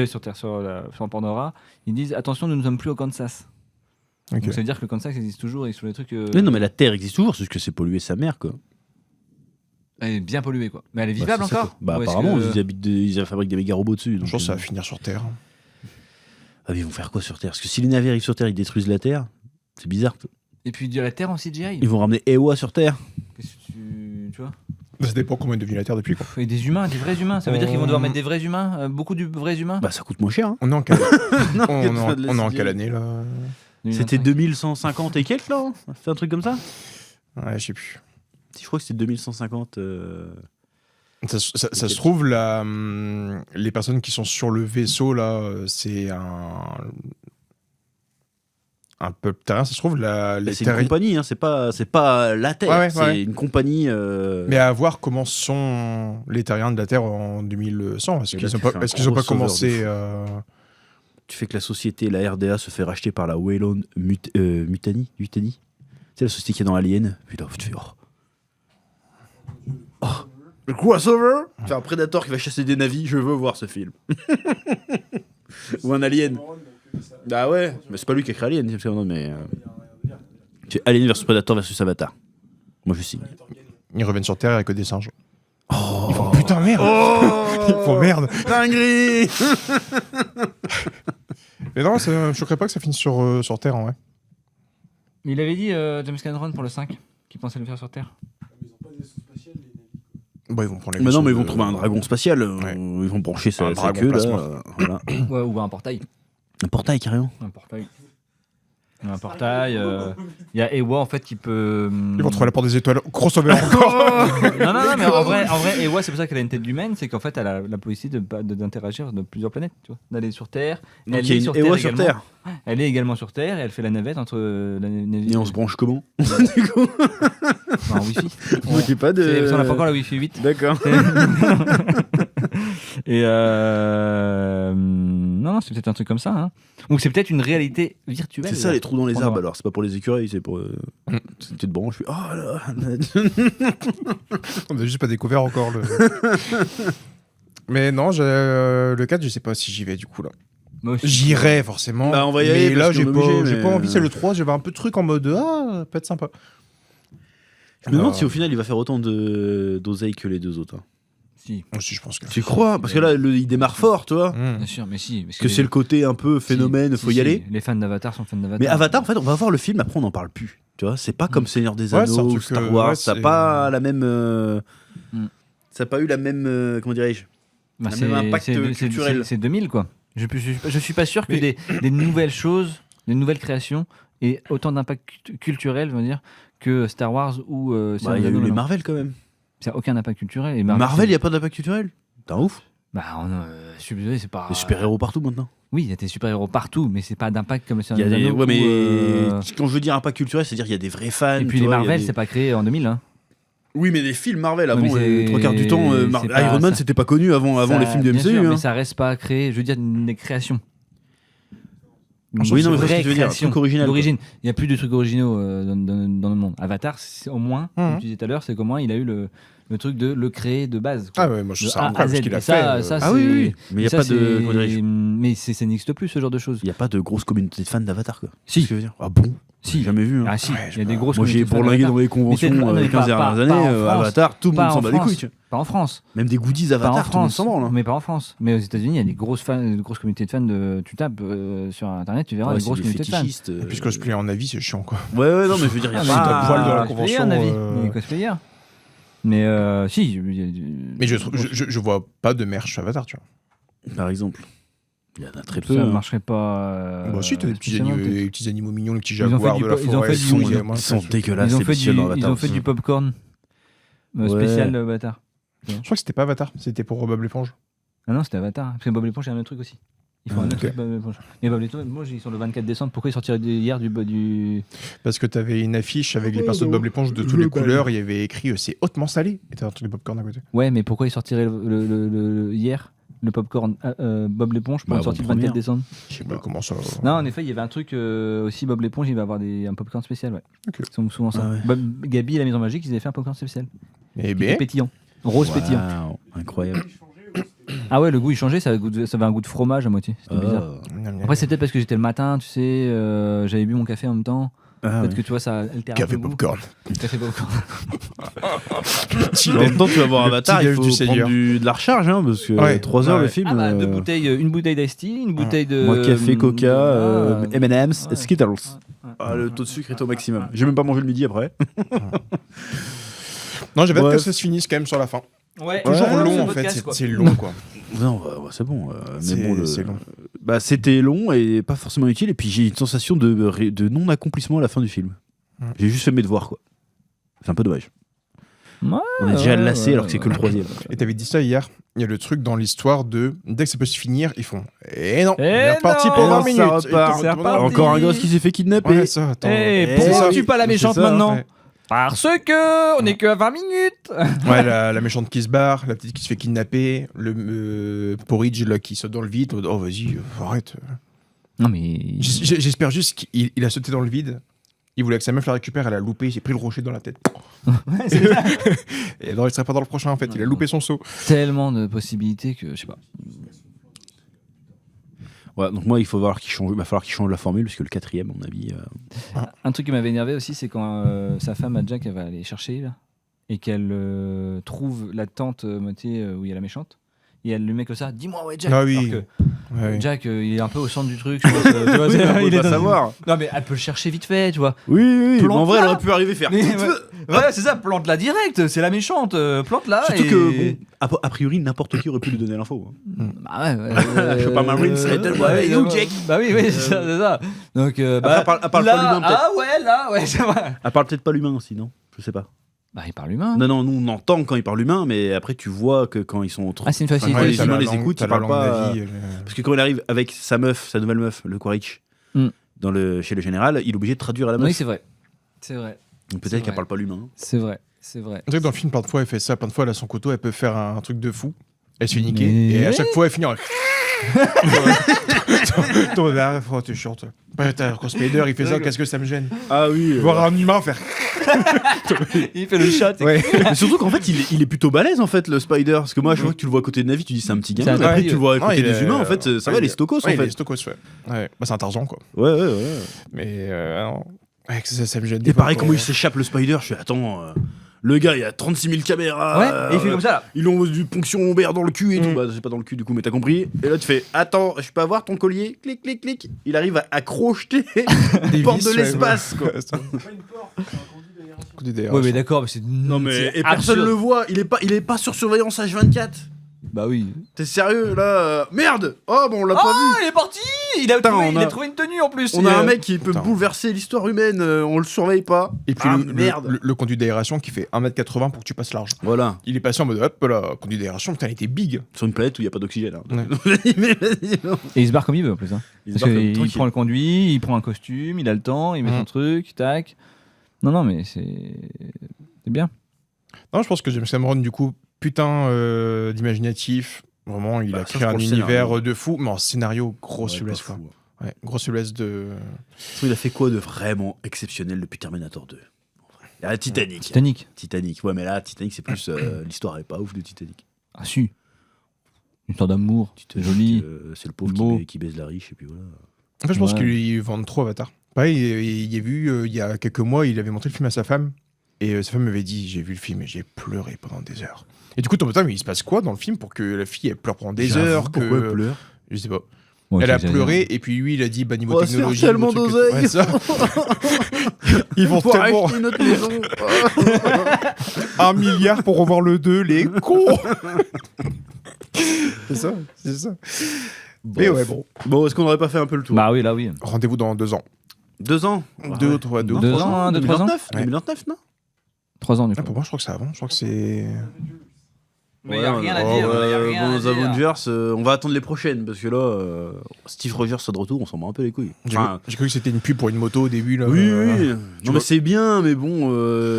sur Pandora, ils disent attention, nous ne sommes plus au Kansas. Okay. Donc ça veut dire que le Kansas existe toujours et sur les trucs. Oui, non, mais la Terre existe toujours, c'est juste que c'est pollué sa mère, quoi. Elle est bien polluée, quoi. Mais elle est vivable c'est ça, encore? quoi. Bah, Ou est-ce apparemment, que- ils fabriquent des méga robots dessus. Je donc, pense que ça va finir sur Terre. Ah, mais ils vont faire quoi sur Terre? Parce que si les navires arrivent sur Terre, ils détruisent la Terre, c'est bizarre. Et puis de la Terre en CGI. Ils vont ramener Ewa sur Terre. Qu'est-ce que tu vois? Ça dépend comment est devenue la Terre depuis, quoi. Et des humains, des vrais humains. Ça veut dire qu'ils vont devoir mettre des vrais humains, beaucoup de vrais humains. Bah, ça coûte moins cher. Hein. On est en quelle Non, on est en quelle année, là? C'était 2150 et quelques, là hein. C'est un truc comme ça? Ouais, je sais plus. Si, je crois que c'était 2150. Ça se trouve, les personnes qui sont sur le vaisseau, là, c'est un peuple terrien. Ça se trouve, les c'est une compagnie, hein. C'est pas la Terre, Ouais, c'est ouais. une compagnie. Mais à voir comment sont les terriens de la Terre en 2100. Est-ce Et qu'ils là, ont tu pas, fais un est-ce qu'ils ont pas crossover commencé... Tu fais que la société, la RDA, se fait racheter par la Weyland Mutani. C'est la société qui est dans Alien. Puis là, tu fais. Oh. Le crossover. C'est un Predator qui va chasser des navis. Je veux voir ce film. Ou un Alien. Ah ouais, mais c'est pas lui qui a créé Alien. Mais c'est Alien versus Predator versus Avatar. Moi je signe. Ils reviennent sur Terre avec des singes. Ils font putain merde. Ils font merde. Dinguerie. Mais non, ça me choquerait pas que ça finisse sur Terre, en vrai. Mais il avait dit James Cameron pour le 5 qu'il pensait le faire sur Terre. Bah, ils vont prendre les Mais non, vaisseaux mais ils vont de- trouver un dragon spatial. Ouais. Ils vont brancher sa Un dragon queue plasma. là. Voilà. Ouais, ou un portail. Un portail carrément. Un portail. Un portail. Il y a Ewa en fait qui peut. Ils vont trouver la porte des étoiles. Crossover encore. Non, mais en vrai, Ewa, c'est pour ça qu'elle a une tête d'humaine, c'est qu'en fait, elle a la possibilité d'interagir de plusieurs planètes, tu vois, d'aller sur Terre. Donc Elle il y a est une sur Ewa Terre sur également. Terre. Elle est également sur Terre et elle fait la navette entre la navire. Et on se branche comment Du coup, en Wi-Fi. j'ai pas de. Parce qu'on n'a pas encore la Wi-Fi 8. D'accord. Et non, c'est peut-être un truc comme ça. Hein. Ou c'est peut-être une réalité virtuelle. C'est ça les trous dans les On arbres va- alors, c'est pas pour les écureuils, c'est pour. C'est une petite branche. Je fais, oh là. On n'a juste pas découvert encore le. Mais non, le 4, je sais pas si j'y vais du coup là. Moi aussi. J'irai forcément. Bah, on va y mais aller, là, parce j'ai qu'on est pas, obligé, j'ai mais- pas envie. C'est le 3, j'avais un peu de truc en mode ça peut être sympa. Je me demande si au final il va faire autant d'oseille que les deux autres. hein. Si, Aussi, je pense que. Tu crois? Parce que là, il démarre fort, tu vois. Mmh. bien sûr, mais si. Parce que c'est le côté un peu phénomène, faut y aller. Les fans d'Avatar sont fans d'Avatar. Mais Avatar, en fait, on va voir le film, après on n'en parle plus. Tu vois, c'est pas comme Seigneur des Ouais, c'est un Anneaux ou truc, Star Wars, ouais, ça n'a c'est- pas la même. Mm. Ça n'a pas eu la même. Comment dirais-je? Bah, le même impact culturel. C'est 2000 quoi. Je suis pas sûr que des nouvelles choses, des nouvelles créations aient autant d'impact culturel, je veux dire, que Star Wars ou Seigneur Il y des a eu Anneaux, les non. Marvel quand même. Ça a aucun impact culturel. Et Marvel, il n'y a pas d'impact culturel? T'es un ouf. Bah, je suis désolé, c'est pas. Des super-héros partout maintenant. Oui, il y a des super-héros partout, mais c'est pas d'impact comme le Il y Seigneur a des des... Anneaux. Ouais, mais ou, quand je veux dire impact culturel, c'est-à-dire qu'il y a des vrais fans. Et puis tu les vois, il y a Marvel, des- c'est pas créé en 2000. Hein. Oui, mais les films Marvel Ouais, avant, mais les c'est- trois quarts du temps, c'est pas- Iron Man, ça- c'était pas connu avant Ça, les films de bien MCU. sûr, hein. mais ça reste pas créé. Je veux dire, des créations. Oui, non, mais Une c'est ce que vraie tu veux dire, un création truc original, d'origine. Il n'y a plus de trucs originaux dans le monde. Avatar, au moins, Mhm. comme tu disais tout à l'heure, c'est qu'au moins il a eu le truc de le créer de base. Quoi. Ah ouais, moi je De trouve ça A à incroyable Z. ce qu'il a Et ça, fait. ça, Ah oui, c'est- oui. Mais il n'y a ça, pas de. c'est- Comment dirais-je, Mais ça n'existe plus ce genre de choses. il n'y a pas de grosse communauté de fans d'Avatar, quoi. Si. C'est ce que je veux dire. Ah bon Si. J'ai jamais vu. Hein. Ah si, Ouais, il y a des grosses Moi, j'ai communautés de fans bourlingué d'Avatar. dans les conventions Mais les 15 dernières pas années. en France. Avatar, tout le Pas monde en s'en bat les France. couilles. tu vois. Pas en France. Même des goodies Pas en Avatar, tout le monde France. s'en branle. hein. Mais pas en France. Mais aux États-Unis, il y a des grosses communautés de fans. Tu tapes sur Internet, tu verras Ouais, des c'est grosses des communautés de fans. fétichistes. Et puis ce cosplay en avis, c'est chiant quoi. Ouais, non, mais je veux dire, il y a Ah, mais pas. t'as poil dans la cosplayer, convention, un avis. Les cosplayers. Mais si. Mais je vois pas de merch Avatar, tu vois. Par exemple. Il y en a très Ça peu. ne hein. marcherait pas. Bah si, t'as des petits spécialement, animaux, les petits animaux mignons, les petits Ils ont fait jaguars du de la ils ont forêt. fait Ils du- sont, ils ils sont dégueulasses, Ils ont ces fait bestioles dans ils Avatar. ont fait du popcorn Ouais. spécial Avatar. Je crois que c'était pas Avatar, c'était pour Bob l'éponge. Ah non, c'était Avatar. Parce que Bob l'éponge, il y a un autre truc aussi. Ils font un autre truc Bob l'éponge. Mais Bob l'éponge, ils sont le 24 décembre. Pourquoi ils sortiraient hier du. Parce que t'avais une affiche avec les Ouais, persos de non. Bob l'éponge de Je toutes les le balle. couleurs, il y avait écrit c'est hautement salé. Et t'avais un truc de popcorn à côté. Ouais, mais pourquoi ils sortiraient hier le popcorn Bob l'éponge pour Bah, une sortie le bon, 24 première. décembre? Je sais pas comment ça. Non, en effet, il y avait un truc aussi Bob l'éponge, il va avoir un popcorn spécial. Ouais. Ok. Ils sont souvent ça. Ah ouais. Gabi et la Maison Magique, ils avaient fait un popcorn spécial. Eh Qui était ben, pétillant. Rose Waouh, pétillant. Incroyable. Ah ouais, le goût il changeait, ça avait un goût de fromage à moitié. C'était bizarre. Après, c'était peut-être parce que j'étais le matin, tu sais, j'avais bu mon café en même temps. Ah, Peut-être que tu vois, ça altère un café peu le goût. popcorn. Café popcorn. En même temps, tu vas voir Avatar, il petit faut déj du prendre Seigneur. de la recharge, hein, parce que Ouais, 3 heures ouais. le film. Ah bah, une bouteille d'Ice Tea, une bouteille de. Moi, café, coca, M&M's, ouais. Skittles. Ouais. Ah, le taux de sucre est au maximum. J'ai même pas mangé le midi après. Non, j'avais hâte Ouais. que ça se finisse quand même sur la fin. Ouais, Toujours Ouais, long ce en fait, podcast, quoi. c'est long quoi. Non, c'est bon. C'est- Mais bon, c'est long. Bah, c'était long et pas forcément utile. Et puis j'ai une sensation de non-accomplissement à la fin du film. J'ai juste fait mes devoirs, quoi. C'est un peu dommage. Ouais, On est déjà lassé ouais, alors que c'est que le ouais. 3e. Et t'avais dit ça hier, il y a le truc dans l'histoire de dès que ça peut se finir, ils font et non, Eh on est reparti non, pour ça 20 minutes. repart. Et t'es en mode, C'est non, reparti. Encore un gosse qui s'est fait kidnapper. Ouais, ça, attends. Eh, Eh, pourquoi ça, on tue pas la c'est méchante ça, maintenant ouais. Parce que on est que à 20 minutes. Ouais, la méchante qui se barre, la petite qui se fait kidnapper, le Porridge là qui saute dans le vide. Oh vas-y, arrête. Non mais. J'espère juste qu'il il a sauté dans le vide. Il voulait que sa meuf la récupère, elle a loupé, il s'est pris le rocher dans la tête. Ouais, c'est ça. Et alors il serait pas dans le prochain en fait, il a loupé son saut. Tellement de possibilités que je sais pas. Ouais, donc moi, il va falloir qu'il change la formule, parce que le 4e, à mon avis. Un truc qui m'avait énervé aussi, c'est quand sa femme à Jack, elle va aller chercher là, et qu'elle trouve la tente moitié où il y a la méchante, et elle lui met que ça. Dis-moi ouais Jack. Ah oui. Alors que Ouais. Jack, il est un peu au centre du truc. Je pense, tu vois, Oui, on il peut est pas dans- savoir. Non mais elle peut le chercher vite fait, tu vois. Oui, mais Plante en vrai, elle là. aurait pu arriver faire. Mais ouais, c'est ça, plante la direct. C'est la méchante, plante là. Surtout et... que, bon, a priori, n'importe qui aurait pu lui donner l'info. hein. Bah ouais. Je suis pas Marines, aide-moi, ouais, you, bah, Jack. Bah oui, c'est ça. Donc, Après, elle parle là, pas l'humain, peut-être. ah ouais, là, ouais, c'est vrai. Elle parle peut-être pas l'humain aussi, non? Je sais pas. Bah il parle humain. Non, nous on entend quand ils parlent l'humain, mais après tu vois que quand ils sont trop. Ah, c'est une facilité. Ouais, Ouais, les t'as humains la les langue- écoutent, t'as ils la parlent langue pas. de la vie, Parce que quand il arrive avec sa nouvelle meuf, le Quaritch, Mm. chez le général, il est obligé de traduire à la meuf. Oui, c'est vrai. C'est vrai. Donc c'est peut-être qu'elle vrai. parle pas l'humain. C'est vrai. C'est vrai. Tu sais que dans le film, plein de fois, elle fait ça. Plein de fois, elle a son couteau, elle peut faire un truc de fou. Elle se fait niquer. Mais- Et à chaque fois, elle finit en. Toi, là, t'es chiante. Ouais, t'as Spider, il fait ça, qu'est-ce que ça me gêne Ah oui. Voir un humain faire. Il fait le chat. Ouais. Mais surtout qu'en fait, il est plutôt balèze en fait, le Spider. Parce que moi, à chaque fois que tu le vois à côté de Navi, tu dis c'est un petit gamin. C'est un Mais après, petit- tu le vois à Non, côté il des est- humains, en fait, ça va, ouais, les stokos Ouais, en fait. les stokos, ouais. Ouais. Bah, c'est un Tarzan, quoi. Ouais. Mais non. Ouais, ça me gêne. Et pareil, comment il s'échappe le Spider, je suis attends. Le gars, il y a 36 000 caméras. Ouais, et il fait comme ça là. Ils ont du ponction lombaire dans le cul et tout. Mm. Bah, c'est pas dans le cul du coup, mais t'as compris. Et là, tu fais attends, je peux avoir ton collier? Clic, clic, clic. Il arrive à crocheter Des porte vis, de ouais, l'espace, ouais. quoi. C'est un conduit d'aération. Ouais, mais d'accord, mais c'est. Non, mais c'est et personne absurde. le voit. Il est pas sur surveillance H24. Bah oui. T'es sérieux là? Merde! Oh, bon, on l'a pas vu. il est parti. Il a Putain, trouvé, on il a- a trouvé une tenue en plus. On a un mec qui peut Putain. bouleverser l'histoire humaine. On le surveille pas. Et puis Ah, le merde. le conduit d'aération qui fait 1m80 pour que tu passes large. Voilà. Il est passé en mode hop là, conduit d'aération, putain, il était big. Sur une planète où il y a pas d'oxygène. Hein. Ouais. Mais vas-y, non. Et il se barre comme il veut en plus. Hein. Il se Parce barre comme qu'il tranquille. prend le conduit, il prend un costume, il a le temps, il met son truc, tac. Non, mais c'est bien. Non, je pense que James Cameron, du coup, putain d'imaginatif. Vraiment, il Bah, a ça, créé c'est un pour le univers scénario. de fou. Mais en scénario, grosse Ouais, faiblesse, pas quoi. fou, Ouais, grosse faiblesse de. Il a fait quoi de vraiment exceptionnel depuis Terminator 2? Ah, Titanic. Titanic. Ouais, mais là, Titanic, c'est plus. L'histoire est pas ouf de Titanic. Ah si. Une histoire d'amour, c'est joli. C'est le pauvre beau. qui baise la riche, et puis voilà. En fait, je pense Ouais. qu'ils vendent trop Avatar. Pareil, il y a vu, il y a quelques mois, il avait montré le film à sa femme. Et sa femme m'avait dit, j'ai vu le film et j'ai pleuré pendant des heures. Et du coup, putain, mais il se passe quoi dans le film pour que la fille, elle pleure pendant des heures Pourquoi elle pleure? Je sais pas. Ouais, Elle a j'exagère. pleuré et puis lui, il a dit, bah niveau On va se faire technologie... tellement le truc et d'oseille. tout. Ouais, ça. Ils vont Pour tellement... acheter notre maison. 1 milliard pour revoir le 2, les cons. C'est ça. Mais ouais, bon. Bon, est-ce qu'on n'aurait pas fait un peu le tour? Bah oui, là oui. Rendez-vous dans 2 ans. 2 ans. 2 ou 3 Deux ans, 2, 3 ans. 2029, Ouais. 2029, non? 3 ans du coup. Pour moi, je crois que c'est avant. Je crois que c'est... Mais y a rien à dire. Y a rien Bon, à les dire. Avengers, on va attendre les prochaines, parce que là, Steve Rogers soit de retour, on s'en bat un peu les couilles. Enfin, J'ai cru que c'était une pub pour une moto au début. Là, oui, oui. Non, vois- mais c'est bien, mais bon,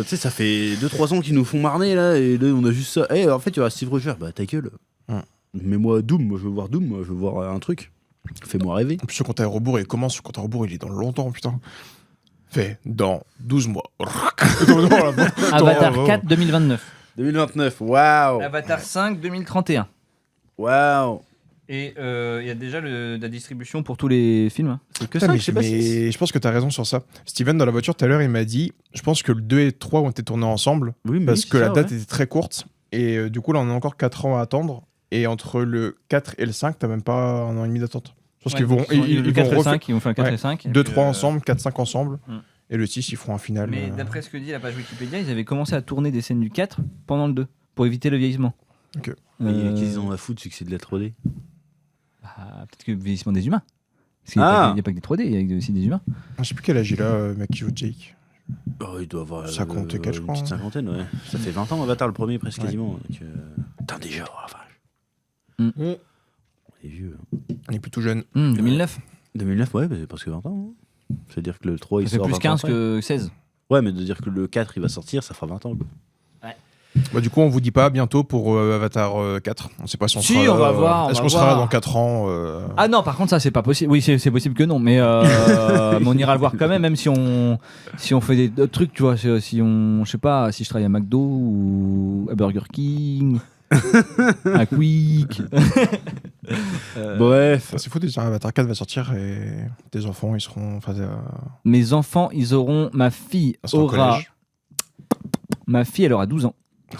tu sais, ça fait 2-3 ans qu'ils nous font marner, là, et là, on a juste ça. En fait, il y aura Steve Rogers, bah ta gueule. Mets-moi Doom, moi je veux voir Doom, moi je veux voir un truc. Fais-moi rêver. En plus, ce compte à rebours, il commence. Ce compte à rebours, il est dans longtemps, putain. Fait dans 12 mois. Avatar 4 2029. 2029, waouh! Avatar 5 2031. Waouh! Et il y a déjà la distribution pour tous les films. Hein. C'est que Putain, ça, mais, je sais pas si. mais je pense que t'as raison sur ça. Steven, dans la voiture tout à l'heure, il m'a dit je pense que le 2 et le 3 ont été tournés ensemble Oui, mais parce oui, que c'est la ça, date ouais. était très courte. Et du coup, là, on a encore 4 ans à attendre. Et entre le 4 et le 5, t'as même pas 1 an et demi d'attente. Je pense qu'ils vont. le 4 et vont 5, ils vont faire le 4 Ouais. et 5. 2, 3 ensemble, 4, 5 ensemble. Mm. Et le 6, ils feront un final. Mais d'après ce que dit la page Wikipédia, ils avaient commencé à tourner des scènes du 4 pendant le 2 pour éviter le vieillissement. Ok. Mais qu'est-ce qu'ils ont à foutre, c'est que c'est de la 3D? Bah, peut-être que le vieillissement des humains. Parce qu'il n'y a pas que des 3D, il y a aussi des humains. Je sais plus quel âge il a, le mec qui joue Jake. Oh, il doit avoir 50 et quelques, je une crois, petite hein. cinquantaine, ouais. Ça fait 20 ans, Avatar, le premier, presque Ouais. quasiment. Donc, putain, déjà, oh la vache. Mm. On est vieux. Hein. On est plutôt jeune. 2009. 2009, ouais, bah, c'est presque 20 ans. Hein. C'est-à-dire que le 3, il Ça fait sort plus 20 ans 15 après. que 16. Ouais, mais de dire que le 4, il va sortir, ça fera 20 ans. Quoi. Bah, du coup, on vous dit pas bientôt pour Avatar 4. On sait pas si on Si, sera là. on va voir, on Est-ce va qu'on sera là voir. dans 4 ans Ah non, par contre, ça, c'est pas possible. Oui, c'est possible que non, mais, mais on ira le voir quand même si on fait d'autres trucs, tu vois. Si on, je sais pas, si je travaille à McDo ou à Burger King, à Quick. Bref. C'est fou déjà, Avatar 4 va sortir et tes enfants, ils seront. Enfin, Mes enfants, ils auront. Ma fille ils seront au aura. collège. Ma fille, elle aura 12 ans.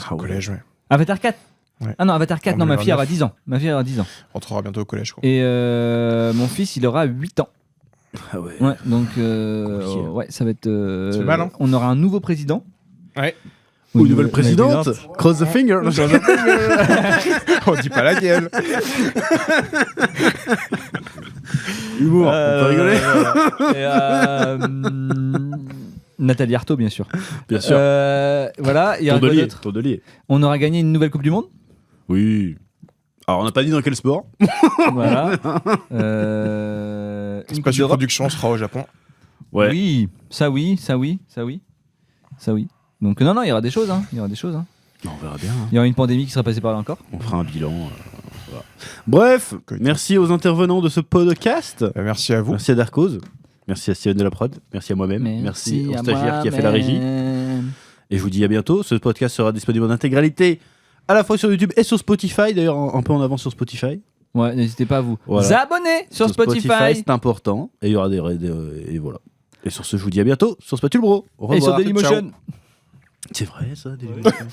Au collège, ouais. Avatar 4 Ouais. Ah non, Avatar 4, En non, ma fille 2029. aura 10 ans. Ma fille aura 10 ans. On rentrera bientôt au collège, quoi. Et mon fils, il aura 8 ans. Ah ouais. Ouais, donc Compliqué, hein. ouais, ça va être. Ça fait mal, hein. On aura un nouveau président. Ouais. Ou une nouvelle présidente. Cross the finger. On dit pas laquelle. Humour, on peut rigoler. Nathalie Arthaud, bien sûr. Bien sûr. Voilà, il y aura quoi d'autre Tourdelier. On aura gagné une nouvelle Coupe du Monde. Oui. Alors, on n'a pas dit dans quel sport. Voilà. C'est Une pas Coupe une d'Europe. production, on sera au Japon. Ouais. Oui, ça oui, ça oui, ça oui. Ça oui. Donc non, non, il y aura des choses. Hein. Il y aura des choses. Hein. On verra bien. Hein. Il y aura une pandémie qui sera passée par là encore. On fera un bilan. Voilà. Bref, merci aux intervenants de ce podcast. Merci à vous. Merci à Darkose. Merci à Steven de la prod. Merci à moi-même. Merci au à stagiaire qui a fait la régie. moi-même. Et je vous dis à bientôt. Ce podcast sera disponible en intégralité à la fois sur YouTube et sur Spotify. D'ailleurs, un peu en avance sur Spotify. Ouais, n'hésitez pas à vous Voilà. abonner sur Spotify. c'est important. Et il y aura et voilà. Et sur ce, je vous dis à bientôt sur Spatule Bro. Au revoir. Et sur Dailymotion. Ciao. C'est vrai ça, Dailymotion.